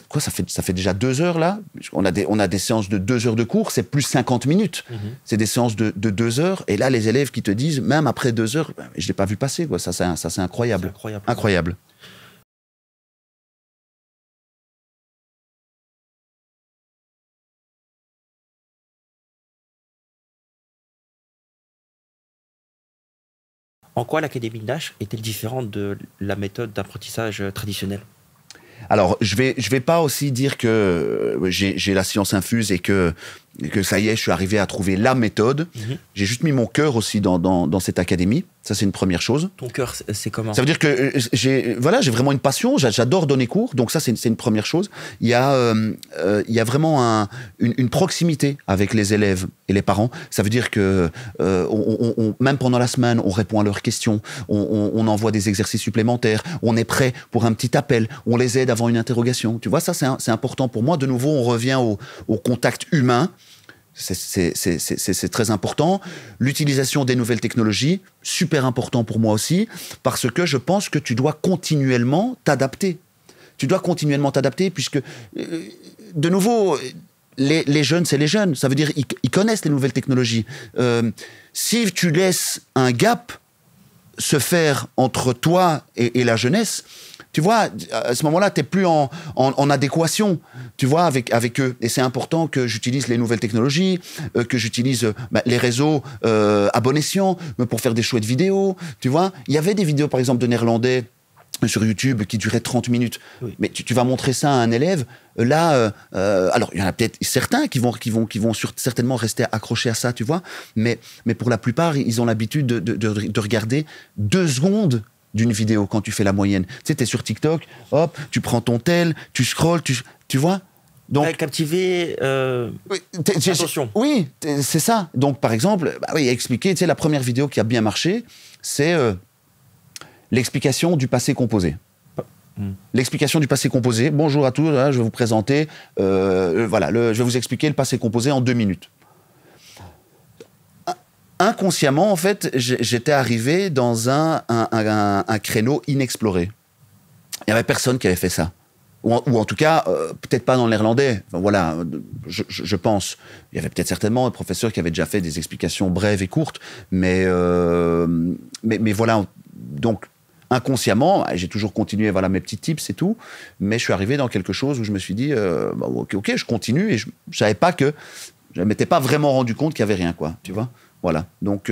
quoi, ça fait déjà 2 heures là? On a des séances de 2 heures de cours, c'est plus 50 minutes. C'est des séances de 2 heures et là, les élèves qui te disent, même après 2 heures, je l'ai pas vu passer, quoi. Ça, c'est incroyable. Incroyable. En quoi l'Académie Nash est-elle différente de la méthode d'apprentissage traditionnelle? Alors, je vais pas aussi dire que j'ai la science infuse et que ça y est, je suis arrivé à trouver la méthode. J'ai juste mis mon cœur aussi dans cette académie. Ça, c'est une première chose. Ton cœur, c'est comment? Ça veut dire que j'ai vraiment une passion. J'adore donner cours. Donc ça, c'est une première chose. Il y a vraiment une proximité avec les élèves et les parents. Ça veut dire que même pendant la semaine, on répond à leurs questions. On envoie des exercices supplémentaires. On est prêt pour un petit appel. On les aide avant une interrogation. Tu vois, ça, c'est important pour moi. De nouveau, on revient au contact humain. C'est très important. L'utilisation des nouvelles technologies, super important pour moi aussi, parce que je pense que tu dois continuellement t'adapter. Tu dois continuellement t'adapter, puisque, de nouveau, les jeunes, c'est les jeunes. Ça veut dire ils connaissent les nouvelles technologies. Si tu laisses un gap se faire entre toi et la jeunesse, tu vois, à ce moment-là, tu n'es plus en adéquation, tu vois, avec eux. Et c'est important que j'utilise les nouvelles technologies, que j'utilise les réseaux à bon escient pour faire des chouettes vidéos, tu vois. Il y avait des vidéos, par exemple, de néerlandais sur YouTube qui duraient 30 minutes. Oui. Mais tu vas montrer ça à un élève, là, alors il y en a peut-être certains qui vont certainement rester accrochés à ça, tu vois, mais pour la plupart, ils ont l'habitude de regarder 2 secondes d'une vidéo quand tu fais la moyenne. Tu sais, t'es sur TikTok, hop, tu prends ton tel, tu scrolles, tu vois. Donc, captiver. Oui, attention. Oui, c'est ça. Donc, par exemple, expliquer, tu sais, la première vidéo qui a bien marché, c'est l'explication du passé composé. L'explication du passé composé. Bonjour à tous, là, je vais vous présenter, je vais vous expliquer le passé composé en 2 minutes. Inconsciemment, en fait, j'étais arrivé dans un créneau inexploré. Il n'y avait personne qui avait fait ça. Ou en tout cas, peut-être pas dans le néerlandais. Enfin, voilà, je pense. Il y avait peut-être certainement un professeur qui avait déjà fait des explications brèves et courtes, mais voilà. Donc, inconsciemment, j'ai toujours continué, voilà, mes petits tips et tout, mais je suis arrivé dans quelque chose où je me suis dit, ok, je continue, et je savais pas que... Je ne m'étais pas vraiment rendu compte qu'il n'y avait rien, quoi, tu vois. Voilà, donc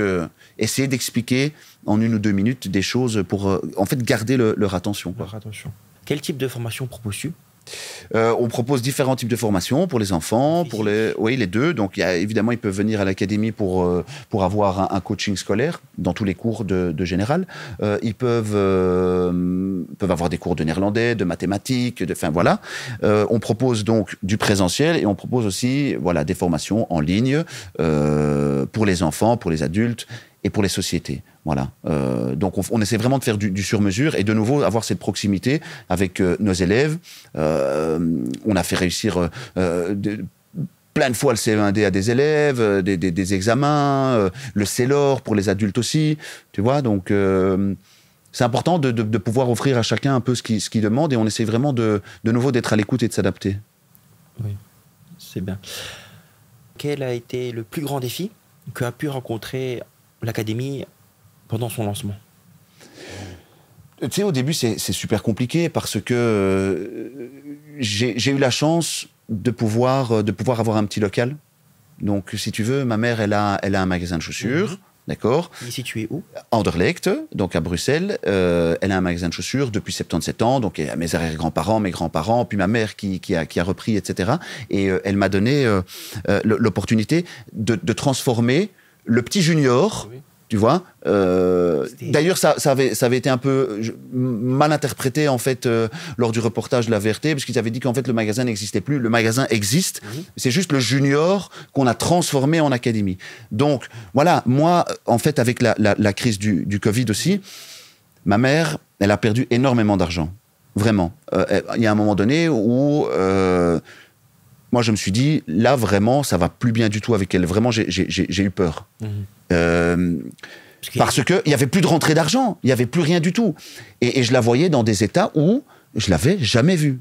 essayer d'expliquer en 1 ou 2 minutes des choses pour en fait garder leur attention, quoi. Leur attention. Quel type de formation proposes-tu? On propose différents types de formations pour les enfants, les deux. Donc évidemment, ils peuvent venir à l'académie pour avoir un coaching scolaire dans tous les cours de général. Ils peuvent avoir des cours de néerlandais, de mathématiques, voilà. On propose donc du présentiel et on propose aussi des formations en ligne pour les enfants, pour les adultes et pour les sociétés. Voilà. Donc on essaie vraiment de faire du sur-mesure et de nouveau avoir cette proximité avec nos élèves. On a fait réussir plein de fois le CE1D à des élèves, des examens, le CELOR pour les adultes aussi. Tu vois, donc c'est important de pouvoir offrir à chacun un peu ce qu'il demande et on essaie vraiment de nouveau d'être à l'écoute et de s'adapter. Oui, c'est bien. Quel a été le plus grand défi qu'a pu rencontrer l'académie pendant son lancement? Tu sais, au début, c'est super compliqué parce que j'ai eu la chance de pouvoir avoir un petit local. Donc, si tu veux, ma mère, elle a un magasin de chaussures, d'accord? Il est situé où? À Anderlecht, donc à Bruxelles. Elle a un magasin de chaussures depuis 77 ans. Donc, il y a mes arrière-grands-parents, mes grands-parents, puis ma mère qui a repris, etc. Et elle m'a donné l'opportunité de transformer le petit junior... Oui. Tu vois, d'ailleurs, ça avait été un peu mal interprété en fait lors du reportage de la VRT, parce qu'ils avaient dit qu'en fait le magasin n'existait plus. Le magasin existe, c'est juste le junior qu'on a transformé en académie. Donc voilà, moi en fait avec la crise du Covid aussi, ma mère, elle a perdu énormément d'argent. Vraiment. Il y a un moment donné où moi, je me suis dit, là, vraiment, ça va plus bien du tout avec elle. Vraiment, j'ai eu peur. Parce qu'il n'y avait plus de rentrée d'argent. Il n'y avait plus rien du tout. Et je la voyais dans des états où je l'avais jamais vue.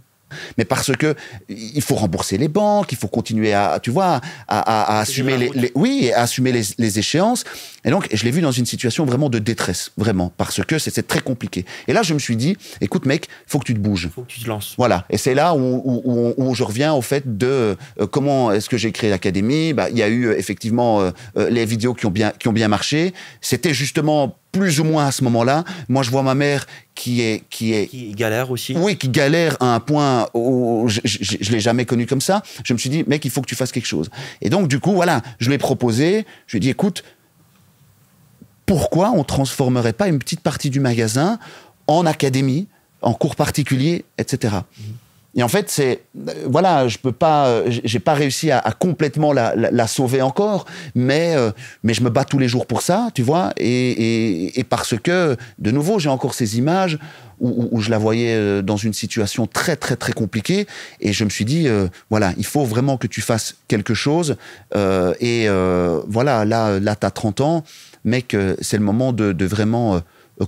Mais parce que il faut rembourser les banques, il faut continuer à, tu vois, à assumer à assumer les échéances. Et donc, je l'ai vu dans une situation vraiment de détresse, vraiment, parce que c'est très compliqué. Et là, je me suis dit, écoute, mec, faut que tu te bouges. Faut que tu te lances. Voilà. Et c'est là où je reviens au fait de comment est-ce que j'ai créé l'académie. Bah, il y a eu effectivement les vidéos qui ont bien marché. C'était justement plus ou moins à ce moment-là. Moi, je vois ma mère qui galère aussi. Oui, qui galère à un point où je l'ai jamais connu comme ça. Je me suis dit, mec, il faut que tu fasses quelque chose. Et donc, du coup, voilà, je lui ai proposé. Je lui ai dit, écoute, pourquoi on transformerait pas une petite partie du magasin en académie, en cours particuliers, etc. Et en fait, voilà, j'ai pas réussi à complètement la sauver encore, mais je me bats tous les jours pour ça, tu vois, et parce que, de nouveau, j'ai encore ces images où je la voyais dans une situation très, très, très compliquée, et je me suis dit, voilà, il faut vraiment que tu fasses quelque chose, voilà, là, t'as 30 ans, mec, c'est le moment de vraiment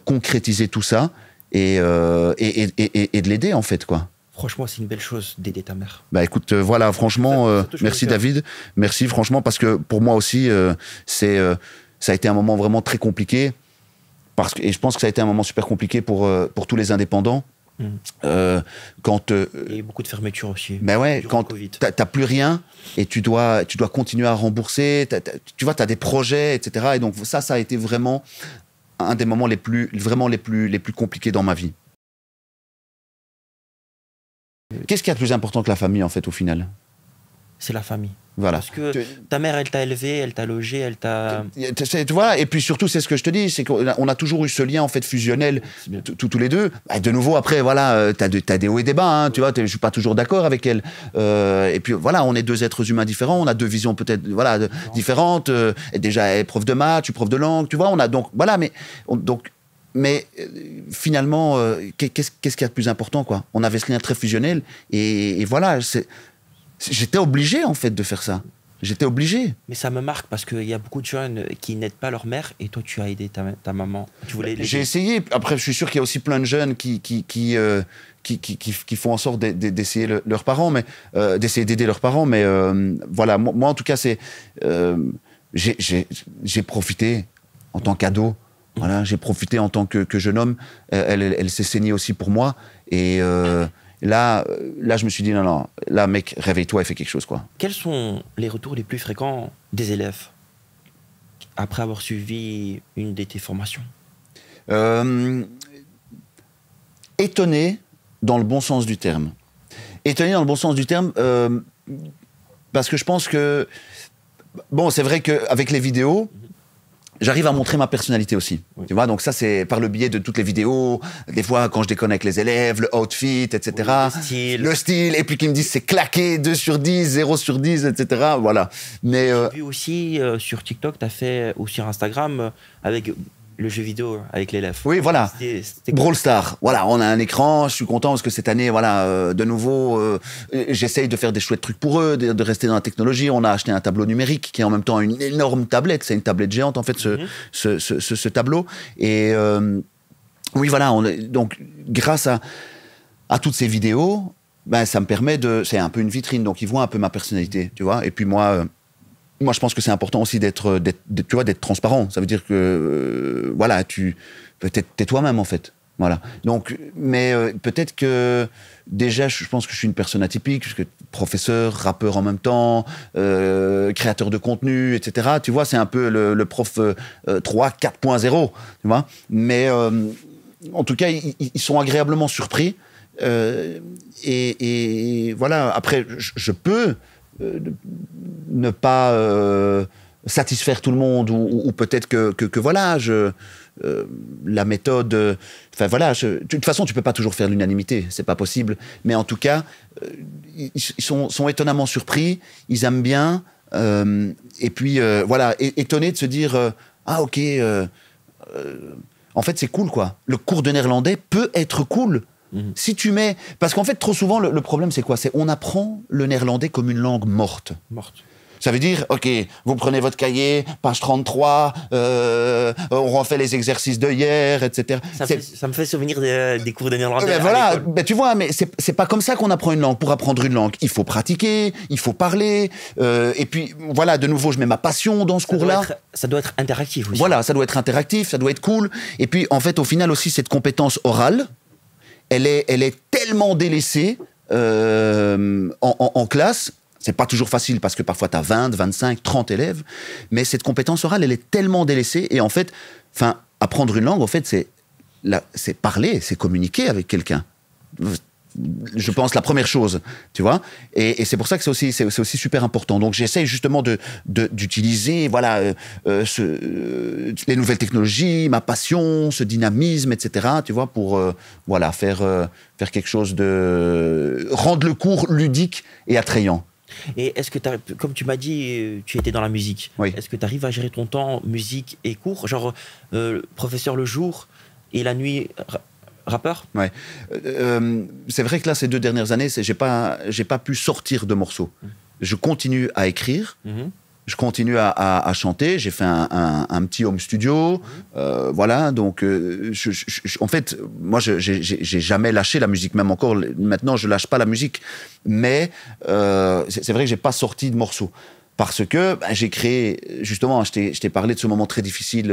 concrétiser tout ça, et de l'aider, en fait, quoi. Franchement, c'est une belle chose d'aider ta mère. Bah écoute, voilà, franchement, merci David. Merci, franchement, parce que pour moi aussi, ça a été un moment vraiment très compliqué. Et je pense que ça a été un moment super compliqué pour tous les indépendants. Quand, il y a eu beaucoup de fermetures aussi. Ben ouais, quand t'as plus rien et tu dois continuer à rembourser, tu vois, t'as des projets, etc. Et donc ça a été vraiment un des moments les plus compliqués dans ma vie. Qu'est-ce qu'il y a de plus important que la famille, en fait, au final? C'est la famille. Voilà. Parce que ta mère, elle t'a élevé, elle t'a logé, elle t'a... Voilà. Et puis surtout, c'est ce que je te dis, c'est qu'on a toujours eu ce lien, en fait, fusionnel, tous les deux. Et de nouveau, après, voilà, t'as des hauts et des bas, hein, tu vois, je suis pas toujours d'accord avec elle. Et puis, voilà, on est deux êtres humains différents, on a deux visions peut-être, voilà, différentes. Et déjà, elle est prof de maths, je suis prof de langue, tu vois, on a donc... Voilà, mais finalement, qu'est-ce qu'il y a de plus important, quoi? On avait ce lien très fusionnel, et voilà, j'étais obligé, en fait, de faire ça. J'étais obligé. Mais ça me marque, parce qu'il y a beaucoup de jeunes qui n'aident pas leur mère, et toi, tu as aidé ta maman. Tu voulais l'aider. J'ai essayé. Après, je suis sûr qu'il y a aussi plein de jeunes qui font en sorte d'essayer leurs parents, mais d'essayer d'aider leurs parents. Mais voilà, moi, en tout cas, j'ai profité en tant qu'ado. Voilà, j'ai profité en tant que jeune homme. Elle s'est saignée aussi pour moi. Et là, je me suis dit, non, là, mec, réveille-toi et fais quelque chose, quoi. Quels sont les retours les plus fréquents des élèves après avoir suivi une de tes formations? Étonné dans le bon sens du terme. Étonné dans le bon sens du terme, parce que je pense que... Bon, c'est vrai qu'avec les vidéos... J'arrive à montrer ma personnalité aussi. Oui. Tu vois, donc ça, c'est par le biais de toutes les vidéos. Des fois, quand je déconne avec les élèves, le outfit, etc. Oui, le style. Et puis qu'ils me disent c'est claqué, 2 sur 10, 0 sur 10, etc. Voilà. Mais, j'ai vu aussi sur TikTok, tu as fait, ou sur Instagram, avec le jeu vidéo avec l'élève. Oui, voilà. Brawl Stars. Voilà, on a un écran. Je suis content parce que cette année, voilà, de nouveau, j'essaye de faire des chouettes trucs pour eux, de rester dans la technologie. On a acheté un tableau numérique qui est en même temps une énorme tablette. C'est une tablette géante, en fait, ce tableau. Et oui, voilà. Donc, grâce à toutes ces vidéos, ben, ça me permet c'est un peu une vitrine. Donc, ils voient un peu ma personnalité, tu vois. Et puis moi, je pense que c'est important aussi d'être transparent. Ça veut dire que, voilà, t'es toi-même, en fait. Voilà. Donc, mais peut-être que, déjà, je pense que je suis une personne atypique, parce que professeur, rappeur en même temps, créateur de contenu, etc. Tu vois, c'est un peu le prof 3, 4.0, tu vois. Mais, en tout cas, ils sont agréablement surpris. Et voilà, après, je peux... ne pas satisfaire tout le monde ou peut-être que voilà, la méthode... Enfin voilà, de toute façon, tu peux pas toujours faire l'unanimité, c'est pas possible. Mais en tout cas, ils sont étonnamment surpris, ils aiment bien. Et puis, voilà, étonnés de se dire ah, ok, en fait, c'est cool, quoi. Le cours de néerlandais peut être cool. Si tu mets... Parce qu'en fait, trop souvent, le problème, c'est quoi? C'est on apprend le néerlandais comme une langue morte. Ça veut dire, OK, vous prenez votre cahier, page 33, on refait les exercices de hier, etc. Ça me fait souvenir des cours de néerlandais. Voilà, tu vois, mais c'est pas comme ça qu'on apprend une langue. Pour apprendre une langue, il faut pratiquer, il faut parler. Et puis, voilà, de nouveau, je mets ma passion dans ce cours-là. Ça doit être interactif aussi. Voilà, ça doit être interactif, ça doit être cool. Et puis, en fait, au final aussi, cette compétence orale, elle est tellement délaissée en classe. C'est pas toujours facile parce que parfois tu as 20, 25, 30 élèves, mais cette compétence orale, elle est tellement délaissée. Et en fait, apprendre une langue, en fait, c'est parler, c'est communiquer avec quelqu'un. Je pense la première chose, tu vois. Et c'est pour ça que c'est aussi super important. Donc j'essaye justement d'utiliser les nouvelles technologies, ma passion, ce dynamisme, etc. Tu vois, pour faire quelque chose rendre le cours ludique et attrayant. Et est-ce que, comme tu m'as dit, tu étais dans la musique. Oui. Est-ce que tu arrives à gérer ton temps musique et cours? Genre, professeur le jour et la nuit, rappeur? Ouais. C'est vrai que là, ces 2 dernières années, j'ai pas pu sortir de morceaux. Je continue à écrire. Je continue à chanter. J'ai fait un petit home studio. Voilà, donc en fait, moi, j'ai jamais lâché la musique. Même encore, maintenant, je lâche pas la musique. Mais c'est vrai que j'ai pas sorti de morceaux. Parce que j'ai créé, justement, je t'ai parlé de ce moment très difficile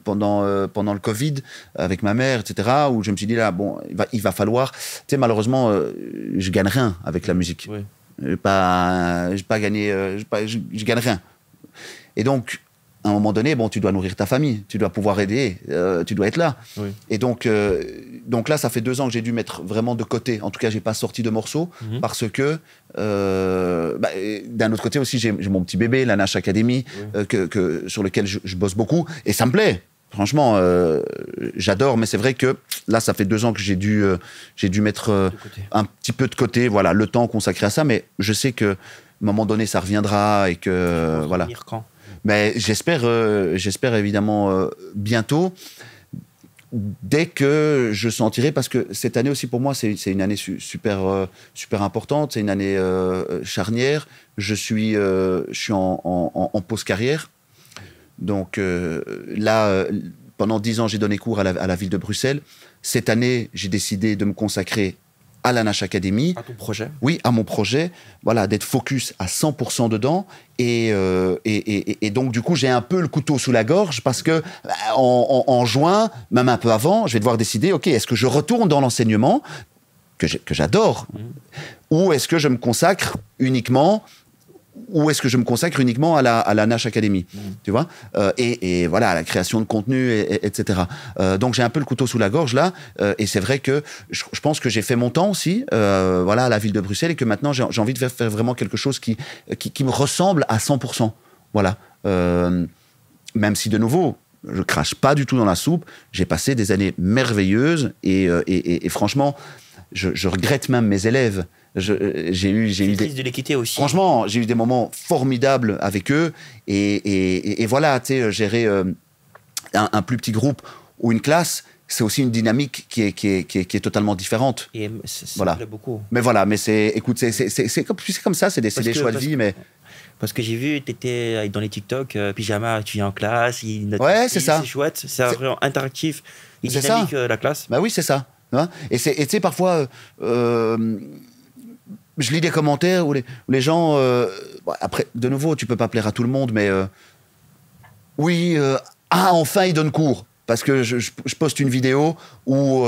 pendant le Covid, avec ma mère, etc., où je me suis dit, là, bon, il va falloir... Tu sais, malheureusement, je gagne rien avec la musique. Oui. Je gagne rien. Et donc, à un moment donné, bon, tu dois nourrir ta famille, tu dois pouvoir aider, tu dois être là. Oui. Et donc là, ça fait 2 ans que j'ai dû mettre vraiment de côté. En tout cas, j'ai pas sorti de morceaux parce que d'un autre côté aussi, j'ai mon petit bébé, la Nash Academy, sur lequel je bosse beaucoup, et ça me plaît. Franchement, j'adore, mais c'est vrai que là, ça fait 2 ans que j'ai dû mettre un petit peu de côté, voilà, le temps consacré à ça, mais je sais que à un moment donné, ça reviendra et que voilà. Quand? Mais j'espère évidemment bientôt, dès que je sentirai, parce que cette année aussi pour moi, c'est une année super importante, c'est une année charnière. Je suis en pause carrière. Donc là, pendant 10 ans, j'ai donné cours à la ville de Bruxelles. Cette année, j'ai décidé de me consacrer à la Nash Academy. À ton projet? Oui, à mon projet. Voilà, d'être focus à 100% dedans. Et donc, du coup, j'ai un peu le couteau sous la gorge parce que en juin, même un peu avant, je vais devoir décider, OK, est-ce que je retourne dans l'enseignement, que j'adore, ou est-ce que je me consacre uniquement à la Nash Academy, tu vois, et voilà, à la création de contenu, etc. Donc j'ai un peu le couteau sous la gorge là, et c'est vrai que je pense que j'ai fait mon temps aussi, voilà, à la ville de Bruxelles, et que maintenant j'ai envie de faire vraiment quelque chose qui me ressemble à 100%. Voilà, même si de nouveau, je crache pas du tout dans la soupe. J'ai passé des années merveilleuses, et franchement, je regrette même mes élèves. J'ai eu de l'équité aussi. Franchement, j'ai eu des moments formidables avec eux, et voilà, tu sais, gérer un plus petit groupe ou une classe, c'est aussi une dynamique qui est totalement différente. Et ça voilà. me plaît beaucoup. Mais voilà, mais c'est comme ça, c'est des choix de vie, mais... Parce que j'ai vu, tu étais dans les TikTok, pyjama, tu viens en classe, ouais, c'est ça. C'est chouette, c'est vraiment interactif, et c'est dynamique, ça. La classe. Bah oui, c'est ça. Hein, et tu sais, parfois... je lis des commentaires où les gens... après, de nouveau, tu peux pas plaire à tout le monde, mais... oui, enfin, il donne cours. Parce que je poste une vidéo où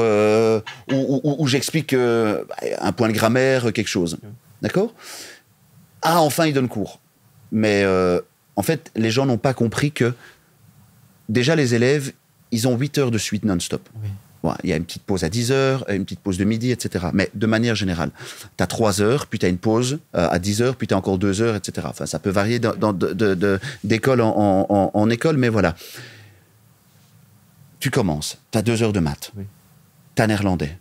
j'explique un point de grammaire, quelque chose. D'accord ? Ah, enfin, il donne cours. Mais en fait, les gens n'ont pas compris que... Déjà, les élèves, ils ont 8 heures de suite non-stop. Oui. Ouais, il y a une petite pause à 10 heures, une petite pause de midi, etc. Mais de manière générale, tu as 3 heures, puis tu as une pause à 10 heures, puis tu as encore 2 heures, etc. Enfin, ça peut varier d'école en école, mais voilà. Tu commences, tu as 2 heures de maths, oui. Tu as néerlandais,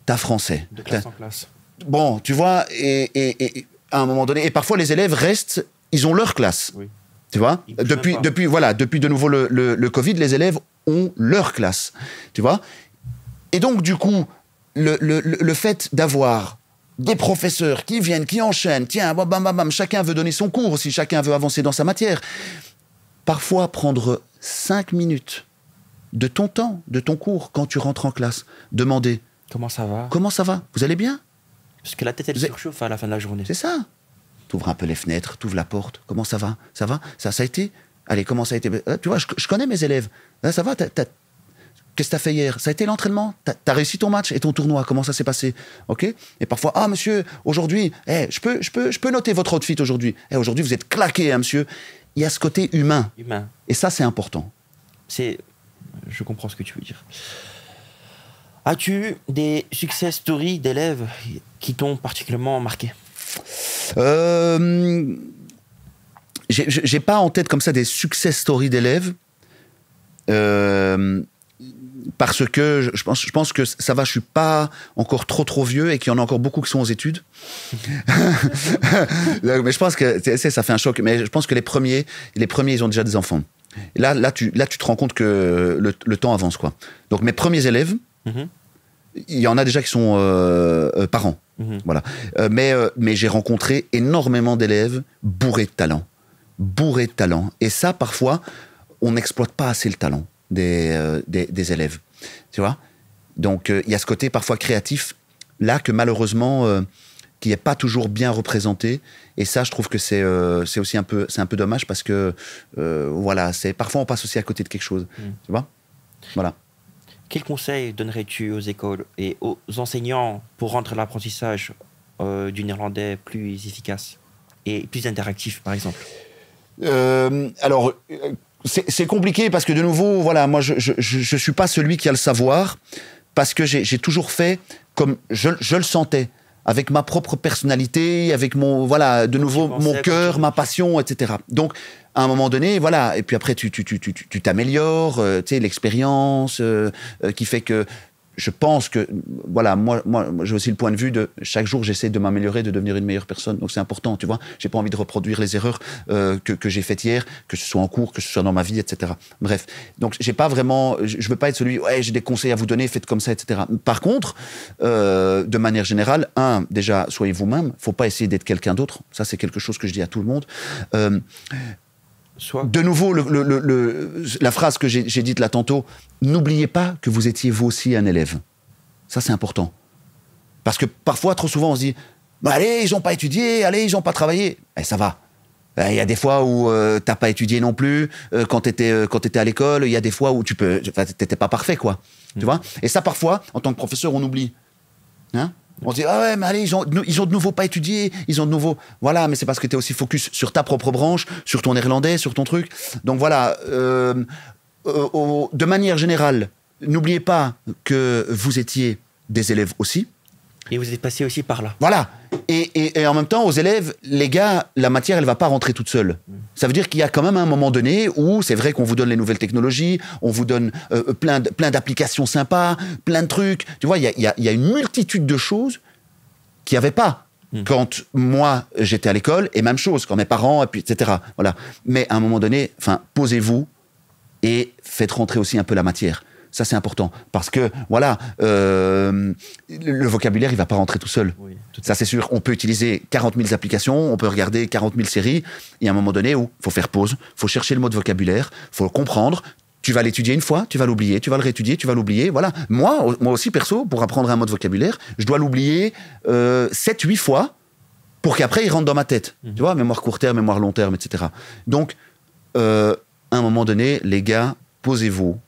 tu as français. De classe en classe. Bon, tu vois, et à un moment donné, et parfois les élèves restent, ils ont leur classe. Oui. Tu vois, depuis de nouveau le Covid, les élèves ont leur classe. Tu vois. Et donc, du coup, le fait d'avoir des professeurs qui viennent, qui enchaînent, tiens, bam, bam, bam, chacun veut donner son cours aussi, chacun veut avancer dans sa matière. Parfois, prendre 5 minutes de ton temps, de ton cours, quand tu rentres en classe, demander « Comment ça va ?» Comment ça va? Vous allez bien? Parce que la tête, elle surchauffe à la fin de la journée. C'est ça. T'ouvres un peu les fenêtres, t'ouvres la porte. Comment ça va? Ça va? Ça a été? Allez, comment ça a été? Tu vois, je connais mes élèves. Là, ça va? Qu'est-ce que t'as fait hier? Ça a été l'entraînement? T'as réussi ton match et ton tournoi? Comment ça s'est passé? Ok? Et parfois, ah monsieur, aujourd'hui, je peux noter votre outfit aujourd'hui. Aujourd'hui, vous êtes claqué, hein, monsieur. Il y a ce côté humain. Et ça, c'est important. Je comprends ce que tu veux dire. As-tu eu des success stories d'élèves qui t'ont particulièrement marqué? J'ai pas en tête comme ça des success stories d'élèves. Parce que je pense que ça va, je suis pas encore trop vieux et qu'il y en a encore beaucoup qui sont aux études. Mais je pense que ça fait un choc. Mais je pense que les premiers, ils ont déjà des enfants. Et là, tu te rends compte que le temps avance, quoi. Donc mes premiers élèves, il y en a déjà qui sont parents. Voilà. Mais j'ai rencontré énormément d'élèves bourrés de talent. Et ça, parfois, on n'exploite pas assez le talent des élèves. Tu vois? Donc, il y a ce côté parfois créatif, là, que malheureusement, qui n'est pas toujours bien représenté. Et ça, je trouve que c'est aussi un peu dommage parce que, voilà, parfois on passe aussi à côté de quelque chose. Tu vois? Voilà. Quel conseil donnerais-tu aux écoles et aux enseignants pour rendre l'apprentissage du néerlandais plus efficace et plus interactif, par exemple? Alors, c'est compliqué parce que, de nouveau, voilà, moi, je suis pas celui qui a le savoir parce que j'ai toujours fait comme je le sentais, avec ma propre personnalité, avec mon cœur, ma passion, etc. Donc, à un moment donné, voilà, et puis après, tu t'améliores, tu sais, l'expérience qui fait que je pense que, voilà, moi j'ai aussi le point de vue de chaque jour, j'essaie de m'améliorer, de devenir une meilleure personne. Donc, c'est important, tu vois. J'ai pas envie de reproduire les erreurs que j'ai faites hier, que ce soit en cours, que ce soit dans ma vie, etc. Bref. Donc, j'ai pas vraiment, je veux pas être celui, ouais, j'ai des conseils à vous donner, faites comme ça, etc. Par contre, de manière générale, déjà, soyez vous-même. Faut pas essayer d'être quelqu'un d'autre. Ça, c'est quelque chose que je dis à tout le monde. De nouveau, la phrase que j'ai dite là tantôt, n'oubliez pas que vous étiez vous aussi un élève. Ça, c'est important. Parce que parfois, trop souvent, on se dit, bah, allez, ils n'ont pas étudié, allez, ils n'ont pas travaillé. Eh, ça va. Il y a des fois où t'as pas étudié non plus, quand t'étais à l'école, il y a des fois où t'étais pas parfait, quoi. Tu vois? Et ça, parfois, en tant que professeur, on oublie. Hein? On se dit, ah ouais, mais allez, ils ont de nouveau pas étudié, ils ont de nouveau... Voilà, mais c'est parce que tu es aussi focus sur ta propre branche, sur ton néerlandais, sur ton truc. Donc voilà, de manière générale, n'oubliez pas que vous étiez des élèves aussi. Et vous êtes passé aussi par là. Voilà. Et en même temps, aux élèves, les gars, la matière, elle va pas rentrer toute seule. Ça veut dire qu'il y a quand même un moment donné où c'est vrai qu'on vous donne les nouvelles technologies, on vous donne plein d'applications sympas, plein de trucs. Tu vois, il y a une multitude de choses qu'il n'y avait pas quand moi, j'étais à l'école, et même chose quand mes parents, et puis, etc. Voilà. Mais à un moment donné, posez-vous et faites rentrer aussi un peu la matière. Ça, c'est important. Parce que, voilà, le vocabulaire, il ne va pas rentrer tout seul. Oui, ça, c'est sûr. On peut utiliser 40 000 applications, on peut regarder 40 000 séries. Il y a un moment donné où il faut faire pause, il faut chercher le mot de vocabulaire, il faut le comprendre. Tu vas l'étudier une fois, tu vas l'oublier, tu vas le réétudier, tu vas l'oublier. Voilà. Moi aussi, perso, pour apprendre un mot de vocabulaire, je dois l'oublier 7-8 fois pour qu'après, il rentre dans ma tête. Tu vois, mémoire court terme, mémoire long terme, etc. Donc, à un moment donné, les gars, posez-vous.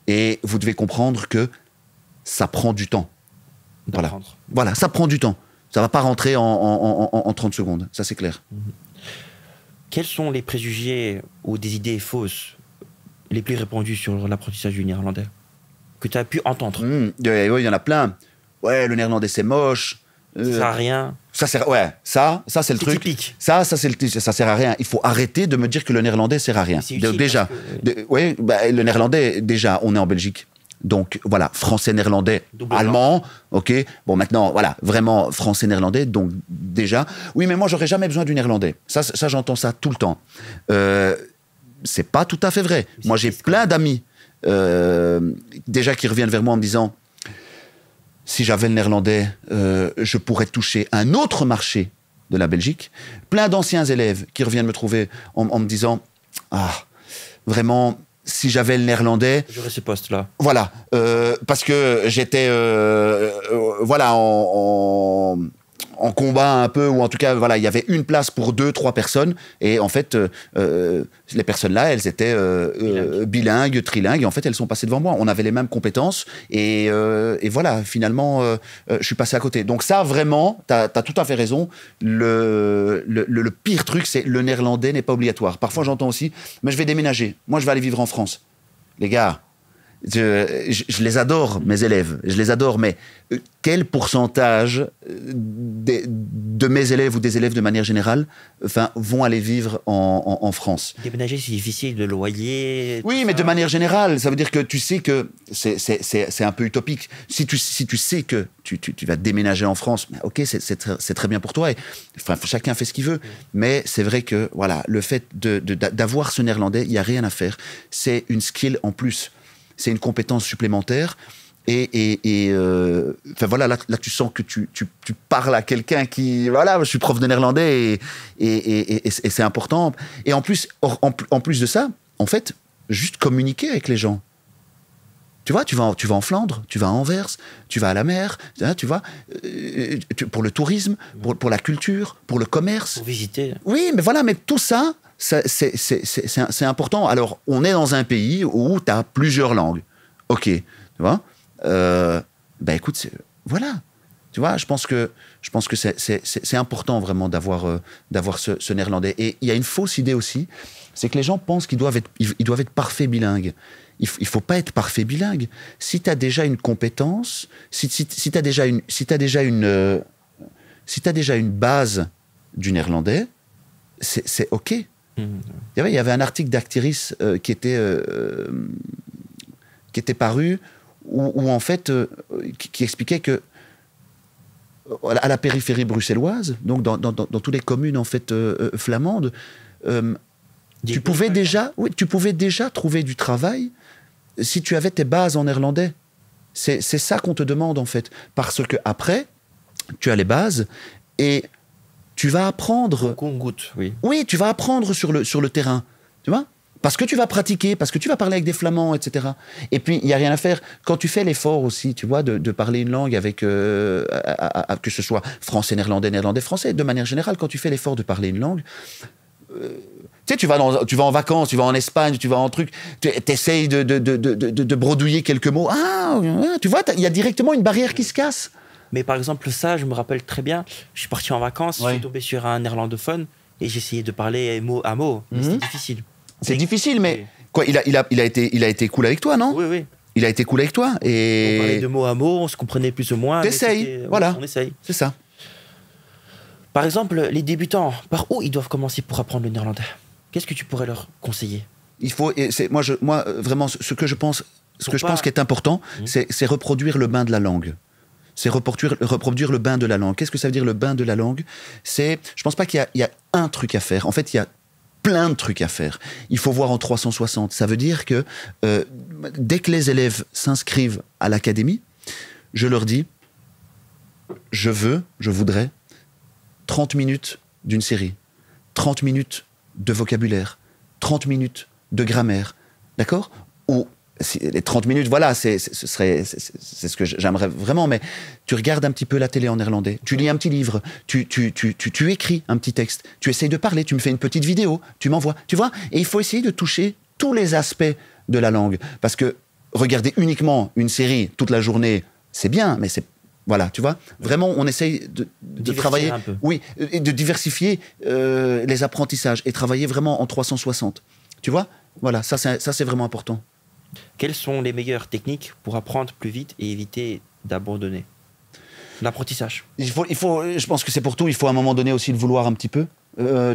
Et vous devez comprendre que ça prend du temps. Voilà, ça prend du temps. Ça ne va pas rentrer en 30 secondes, ça c'est clair. Quels sont les préjugés ou des idées fausses les plus répandues sur l'apprentissage du néerlandais que tu as pu entendre? Oui, il y en a plein. Ouais, le néerlandais c'est moche. Ça sert à rien. Ça c'est le truc. Typique. Ça sert à rien. Il faut arrêter de me dire que le néerlandais sert à rien. Déjà, le néerlandais, déjà, on est en Belgique. Donc voilà, français, néerlandais, allemand, ok. Bon, maintenant, voilà, vraiment français, néerlandais. Donc déjà, oui, mais moi, j'aurais jamais besoin du néerlandais. Ça, j'entends ça tout le temps. C'est pas tout à fait vrai. Moi, j'ai plein d'amis déjà qui reviennent vers moi en me disant, si j'avais le néerlandais, je pourrais toucher un autre marché de la Belgique. Plein d'anciens élèves qui reviennent me trouver en me disant « Ah, vraiment, si j'avais le néerlandais... » J'aurais ce poste-là. Voilà, parce que j'étais voilà, en combat un peu, ou en tout cas, voilà, il y avait une place pour 2-3 personnes, et en fait, les personnes-là, elles étaient bilingues, trilingues, et en fait, elles sont passées devant moi. On avait les mêmes compétences, et voilà, finalement, je suis passé à côté. Donc ça, vraiment, t'as tout à fait raison. Le pire truc, c'est le néerlandais n'est pas obligatoire. Parfois, j'entends aussi, mais je vais déménager. Moi, je vais aller vivre en France. Les gars, je les adore, mes élèves, je les adore, mais quel pourcentage de mes élèves ou des élèves de manière générale vont aller vivre en France? Déménager, c'est difficile, de loyer. Oui, mais de manière générale, ça veut dire que tu sais que c'est un peu utopique. Si tu sais que tu vas déménager en France, ok, c'est très bien pour toi. Et, enfin, chacun fait ce qu'il veut. Mais c'est vrai que voilà, le fait d'avoir ce néerlandais, il n'y a rien à faire. C'est une skill en plus. C'est une compétence supplémentaire. Enfin voilà, là tu sens que tu parles à quelqu'un qui, voilà, je suis prof de néerlandais et c'est important. Et en plus de ça, en fait, juste communiquer avec les gens. Tu vois, tu vas en Flandre, tu vas à Anvers, tu vas à la mer, tu vois, pour le tourisme, pour la culture, pour le commerce. Pour visiter. Oui, mais voilà, mais tout ça, c'est important. Alors, on est dans un pays où tu as plusieurs langues. Ok, tu vois. Ben écoute, voilà. Tu vois, je pense que c'est important vraiment d'avoir ce néerlandais. Et il y a une fausse idée aussi, c'est que les gens pensent qu'ils doivent être parfaits bilingues. Il faut pas être parfait bilingue. Si tu as déjà une compétence, si tu as déjà une base du néerlandais, c'est ok. Il y avait un article d'Actiris qui était paru où en fait qui expliquait que à la périphérie bruxelloise, donc dans toutes les communes en fait flamandes, tu pouvais déjà trouver du travail si tu avais tes bases en néerlandais. C'est ça qu'on te demande en fait, parce que après tu as les bases et tu vas apprendre. Oui, tu vas apprendre sur le terrain, tu vois, parce que tu vas pratiquer, parce que tu vas parler avec des Flamands, etc. Et puis il y a rien à faire quand tu fais l'effort aussi, tu vois, de parler une langue avec que ce soit français, néerlandais, néerlandais, français. De manière générale, quand tu fais l'effort de parler une langue. Tu sais, tu vas en vacances, tu vas en Espagne, tu vas en truc, tu essayes de bredouiller quelques mots. Ah, tu vois, il y a directement une barrière qui se casse. Mais par exemple, ça, je me rappelle très bien, je suis parti en vacances, je suis tombé sur un néerlandophone et j'ai essayé de parler mot à mot. Mais c'était difficile. C'est difficile, mais quoi, il a été cool avec toi, non? Oui. Il a été cool avec toi et... On parlait de mot à mot, on se comprenait plus ou moins. T'essayes, voilà. On essaye. C'est ça. Par exemple, les débutants, par où ils doivent commencer pour apprendre le néerlandais? Qu'est-ce que tu pourrais leur conseiller? Il faut, moi vraiment, ce que je pense qui est important, c'est reproduire le bain de la langue. C'est reproduire le bain de la langue. Qu'est-ce que ça veut dire le bain de la langue? Je pense pas qu'il y a un truc à faire. En fait, il y a plein de trucs à faire. Il faut voir en 360. Ça veut dire que dès que les élèves s'inscrivent à l'académie, je leur dis, je voudrais 30 minutes d'une série, 30 minutes de vocabulaire, 30 minutes de grammaire, d'accord? Ou les 30 minutes, voilà, c'est ce que j'aimerais vraiment, mais tu regardes un petit peu la télé en néerlandais, tu lis un petit livre, tu écris un petit texte, tu essayes de parler, tu me fais une petite vidéo, tu m'envoies, tu vois? Et il faut essayer de toucher tous les aspects de la langue, parce que regarder uniquement une série toute la journée, c'est bien, mais c'est... Voilà, tu vois, vraiment, on essaye de travailler, un peu. Oui, et de diversifier les apprentissages et travailler vraiment en 360. Tu vois, voilà, ça c'est vraiment important. Quelles sont les meilleures techniques pour apprendre plus vite et éviter d'abandonner l'apprentissage? Je pense que c'est pour tout. Il faut à un moment donné aussi le vouloir un petit peu.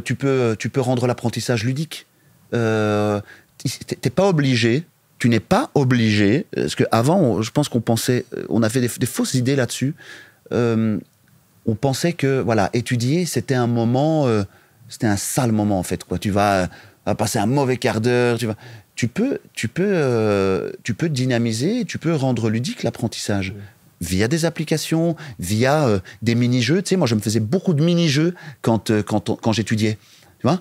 Tu peux rendre l'apprentissage ludique. T'es pas obligé. Tu n'es pas obligé, parce qu'avant, je pense qu'on pensait, on avait des fausses idées là-dessus. On pensait que, voilà, étudier, c'était un moment, c'était un sale moment, en fait, quoi. Tu vas passer un mauvais quart d'heure, tu peux dynamiser, tu peux rendre ludique l'apprentissage. via des applications, via des mini-jeux. Tu sais, moi, je me faisais beaucoup de mini-jeux quand j'étudiais. Tu vois,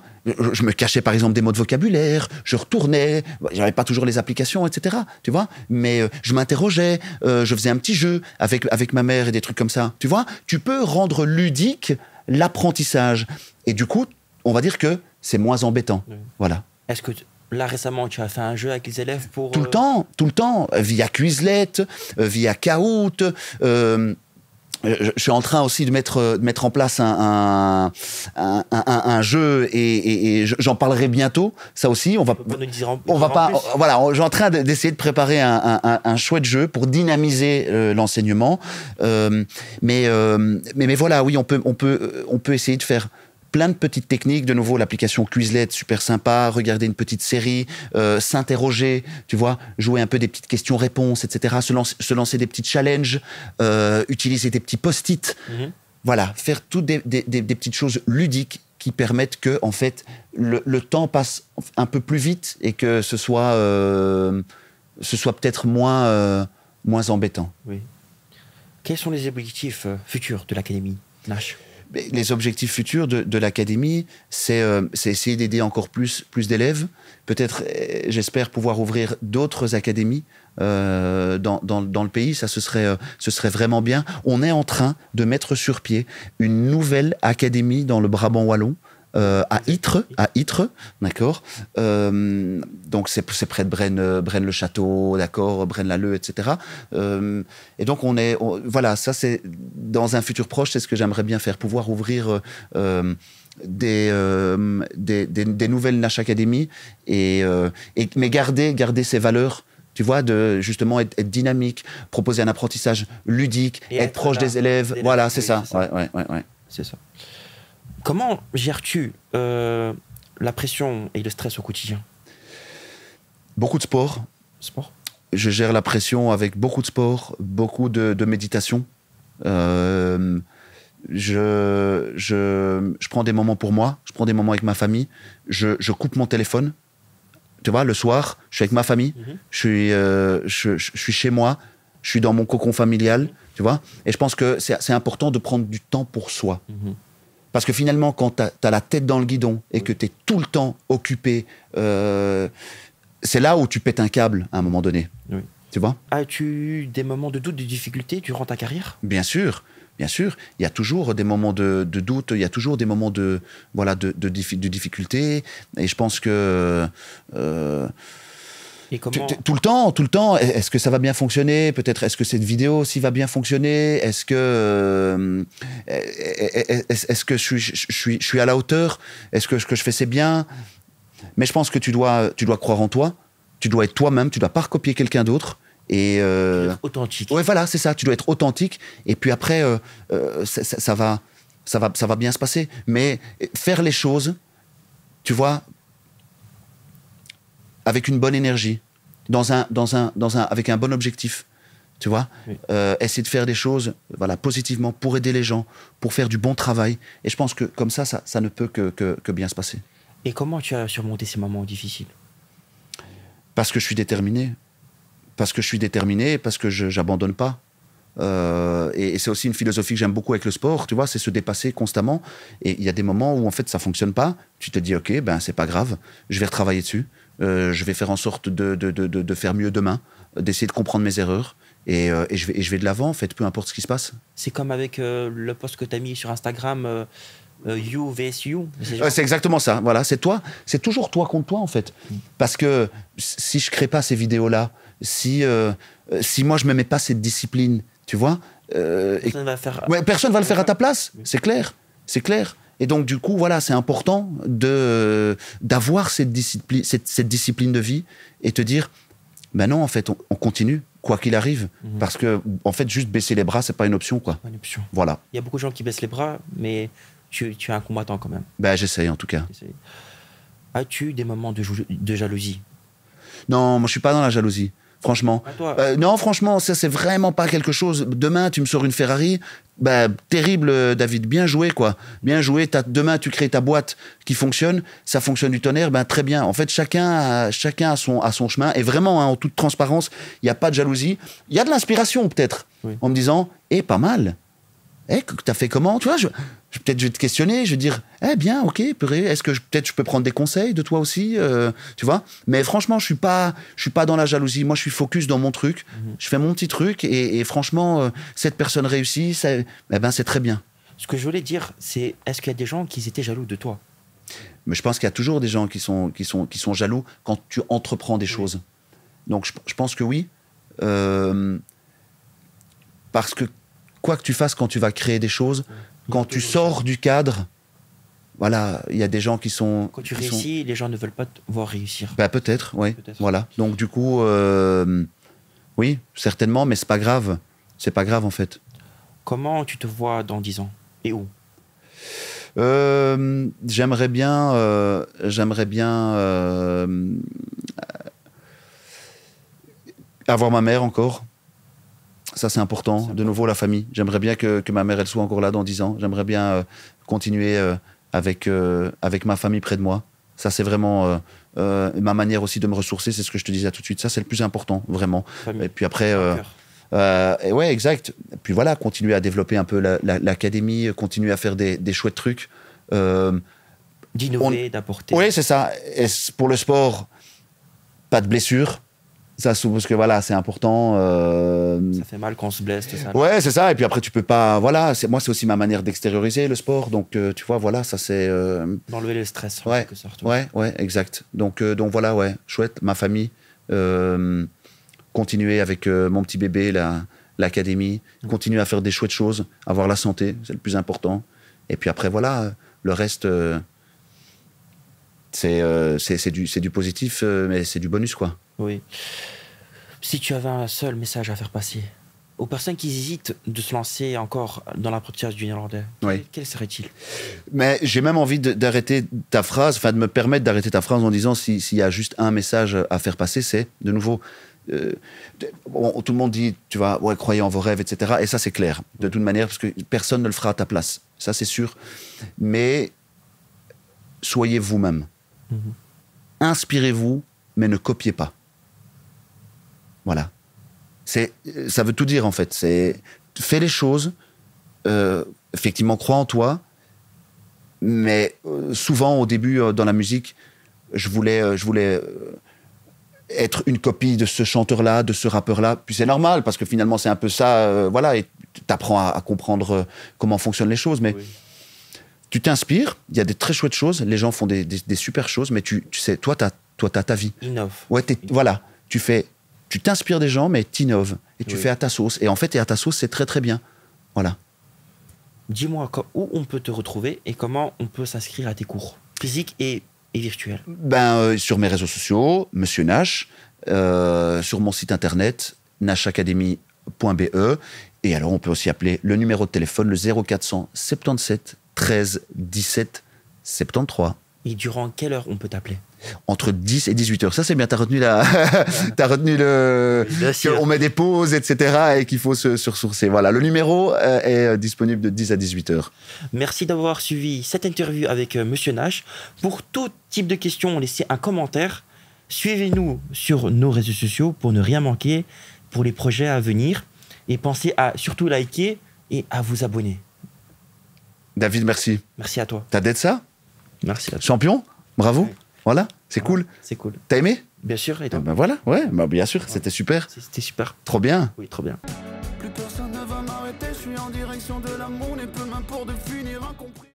je me cachais par exemple des mots de vocabulaire, je retournais, j'avais pas toujours les applications, etc. Tu vois, mais je m'interrogeais, je faisais un petit jeu avec ma mère et des trucs comme ça. Tu vois, tu peux rendre ludique l'apprentissage. Et du coup, on va dire que c'est moins embêtant. Oui. Voilà. Est-ce que là récemment, tu as fait un jeu avec les élèves pour... Tout le temps, via Quizlet, via Kahoot. Je suis en train aussi de mettre en place un jeu et j'en parlerai bientôt. Ça aussi, on va pas. Voilà, je suis en train d'essayer de préparer un chouette jeu pour dynamiser l'enseignement. Mais voilà, oui, on peut essayer de faire plein de petites techniques. De nouveau, l'application Quizlet, super sympa. Regarder une petite série, s'interroger, tu vois, jouer un peu des petites questions-réponses, etc. Se lancer des petits challenges, utiliser des petits post-it. Voilà, faire toutes des petites choses ludiques qui permettent que, en fait, le temps passe un peu plus vite et que ce soit peut-être moins embêtant. Oui. Quels sont les objectifs futurs de l'Académie Nash ? Les objectifs futurs de l'Académie, c'est essayer d'aider encore plus d'élèves. Peut-être, j'espère pouvoir ouvrir d'autres académies dans le pays. Ça, ce serait vraiment bien. On est en train de mettre sur pied une nouvelle académie dans le Brabant wallon, à Ytre, d'accord. Donc c'est près de Braine-le-Château, d'accord, Braine-l'Alleud, etc. Et donc voilà, ça c'est dans un futur proche, c'est ce que j'aimerais bien faire, pouvoir ouvrir des nouvelles Nash Academy mais garder ces valeurs. Tu vois, de justement être dynamique, proposer un apprentissage ludique, être proche des élèves. Voilà, c'est ça. Ouais. C'est ça. Comment gères-tu la pression et le stress au quotidien ? Beaucoup de sport. Je gère la pression avec beaucoup de sport, beaucoup de méditation. Je prends des moments pour moi, je prends des moments avec ma famille. Je coupe mon téléphone. Tu vois, le soir, je suis avec ma famille, je suis chez moi, je suis dans mon cocon familial, tu vois. Et je pense que c'est important de prendre du temps pour soi. Parce que finalement, quand tu as la tête dans le guidon et que tu es tout le temps occupé, c'est là où tu pètes un câble à un moment donné. Oui. Tu vois ? As-tu eu des moments de doute, de difficulté durant ta carrière ? Bien sûr. Il y a toujours des moments de doute, il y a toujours des moments de difficulté. Et je pense que... Et comment... Tout le temps, est-ce que ça va bien fonctionner ? Peut-être, est-ce que cette vidéo aussi va bien fonctionner ? Est-ce que je suis à la hauteur ? Est-ce que ce que je fais, c'est bien ? Mais je pense que tu dois croire en toi, tu dois être toi-même, tu dois pas recopier quelqu'un d'autre. Et être authentique. Ouais, voilà, c'est ça, tu dois être authentique. Et puis après, ça va bien se passer. Mais faire les choses, tu vois, avec une bonne énergie, avec un bon objectif, tu vois, oui. Essayer de faire des choses, voilà, positivement pour aider les gens, pour faire du bon travail. Et je pense que comme ça ne peut que bien se passer. Et comment tu as surmonté ces moments difficiles ? Parce que je suis déterminé. Parce que je n'abandonne pas. Et c'est aussi une philosophie que j'aime beaucoup avec le sport, tu vois, c'est se dépasser constamment. Et il y a des moments où en fait ça fonctionne pas. Tu te dis ok, ben c'est pas grave, je vais retravailler dessus. Je vais faire en sorte de faire mieux demain, d'essayer de comprendre mes erreurs. Et je vais de l'avant, en fait, peu importe ce qui se passe. C'est comme avec le post que tu as mis sur Instagram. You vs you. C'est exactement ça. Voilà, c'est toi. C'est toujours toi contre toi en fait. Parce que si je crée pas ces vidéos-là, si moi je me mets pas cette discipline, tu vois, personne va le faire à ta place. Oui. C'est clair. Et donc du coup, voilà, c'est important d'avoir cette discipline de vie et te dire, ben non, en fait, on continue. Quoi qu'il arrive, parce que en fait, juste baisser les bras, c'est pas une option, quoi. Pas une option. Voilà. Il y a beaucoup de gens qui baissent les bras, mais tu es un combattant quand même. Ben, j'essaye en tout cas. As-tu des moments de jalousie ? Non, moi je suis pas dans la jalousie. franchement. Non, franchement, ça, c'est vraiment pas quelque chose. Demain, tu me sors une Ferrari, bah, terrible, David, bien joué, quoi. Bien joué. Demain, tu crées ta boîte qui fonctionne, ça fonctionne du tonnerre, ben, très bien. En fait, chacun a son chemin. Et vraiment, hein, en toute transparence, il n'y a pas de jalousie. Il y a de l'inspiration, peut-être, en me disant, pas mal. T'as fait comment? Tu vois, peut-être je vais te questionner, je vais dire, bien, ok, est-ce que peut-être je peux prendre des conseils de toi aussi, tu vois? Mais franchement, je suis pas dans la jalousie. Moi, je suis focus dans mon truc. Je fais mon petit truc et franchement, cette personne réussit, c'est très bien. Ce que je voulais dire, c'est, est-ce qu'il y a des gens qui étaient jaloux de toi? Mais je pense qu'il y a toujours des gens qui sont jaloux quand tu entreprends des choses. Donc, je pense que oui. Parce que quoi que tu fasses quand tu vas créer des choses, quand tu sors du cadre, voilà, il y a des gens qui sont... Quand tu réussis, les gens ne veulent pas te voir réussir. Bah, peut-être, oui. Voilà. Donc, du coup, oui, certainement, mais c'est pas grave. C'est pas grave, en fait. Comment tu te vois dans 10 ans? Et où? J'aimerais bien avoir ma mère encore. Ça, c'est important. De nouveau, la famille. J'aimerais bien que ma mère, elle soit encore là dans 10 ans. J'aimerais bien continuer avec ma famille près de moi. Ça, c'est vraiment ma manière aussi de me ressourcer. C'est ce que je te disais tout de suite. Ça, c'est le plus important, vraiment. Famille. Et puis après... ouais, exact. Et puis voilà, continuer à développer un peu l'académie, continuer à faire des chouettes trucs. D'innover, d'apporter. Oui, c'est ça. Et pour le sport, pas de blessures. Ça, parce que voilà, c'est important. Ça fait mal quand on se blesse, tout ça. Ouais, c'est ça. Et puis après, tu peux pas. Voilà, moi, c'est aussi ma manière d'extérioriser le sport. Donc, tu vois, voilà, ça c'est. D'enlever le stress, en ouais, quelque sorte. Ouais, exact. Donc voilà, ouais, chouette. Ma famille. Continuer avec mon petit bébé, l'académie. Continuer à faire des chouettes choses. Avoir la santé, c'est le plus important. Et puis après, voilà, le reste. C'est du positif, mais c'est du bonus, quoi. Oui. Si tu avais un seul message à faire passer aux personnes qui hésitent de se lancer encore dans l'apprentissage du néerlandais, quel serait-il? Mais j'ai même envie d'arrêter ta phrase, enfin de me permettre d'arrêter ta phrase en disant s'il y a juste un message à faire passer, c'est de nouveau... tout le monde dit, tu vois, ouais, croyez en vos rêves, etc. Et ça, c'est clair, de toute manière, parce que personne ne le fera à ta place. Ça, c'est sûr. Mais soyez vous-même. Inspirez-vous, mais ne copiez pas. Voilà. Ça veut tout dire, en fait. Fais les choses, effectivement, crois en toi, mais souvent, au début, dans la musique, je voulais être une copie de ce chanteur-là, de ce rappeur-là. Puis c'est normal, parce que finalement, c'est un peu ça, voilà, et t'apprends à comprendre comment fonctionnent les choses, mais tu t'inspires, il y a des très chouettes choses, les gens font des super choses, mais tu sais, toi, t'as ta vie. Innove. Ouais, voilà, tu t'inspires des gens, mais t'innoves, et tu fais à ta sauce. Et en fait, à ta sauce, c'est très très bien. Voilà. Dis-moi où on peut te retrouver et comment on peut s'inscrire à tes cours physiques et virtuels. Sur mes réseaux sociaux, Monsieur Nash, sur mon site internet, nashacademy.be. Et alors, on peut aussi appeler le numéro de téléphone, le 0477 13 17 73. Et durant quelle heure on peut t'appeler? Entre 10 et 18 heures. Ça, c'est bien. T'as retenu on met des pauses, etc. et qu'il faut se ressourcer. Voilà. Le numéro est disponible de 10 à 18 heures. Merci d'avoir suivi cette interview avec Monsieur Nash. Pour tout type de questions, laissez un commentaire. Suivez-nous sur nos réseaux sociaux pour ne rien manquer pour les projets à venir. Et pensez à surtout liker et à vous abonner. David, merci. Merci à toi. T'as d'être ça? Merci à toi. Champion, bravo. Ouais. Voilà, c'est cool. C'est cool. T'as aimé? Bien sûr. Et toi? Voilà, ouais, bien sûr, c'était super. C'était super. Trop bien. Oui, trop bien. Plus personne ne va m'arrêter, je suis en direction de l'amour, n'est peu m'importe de finir incompris.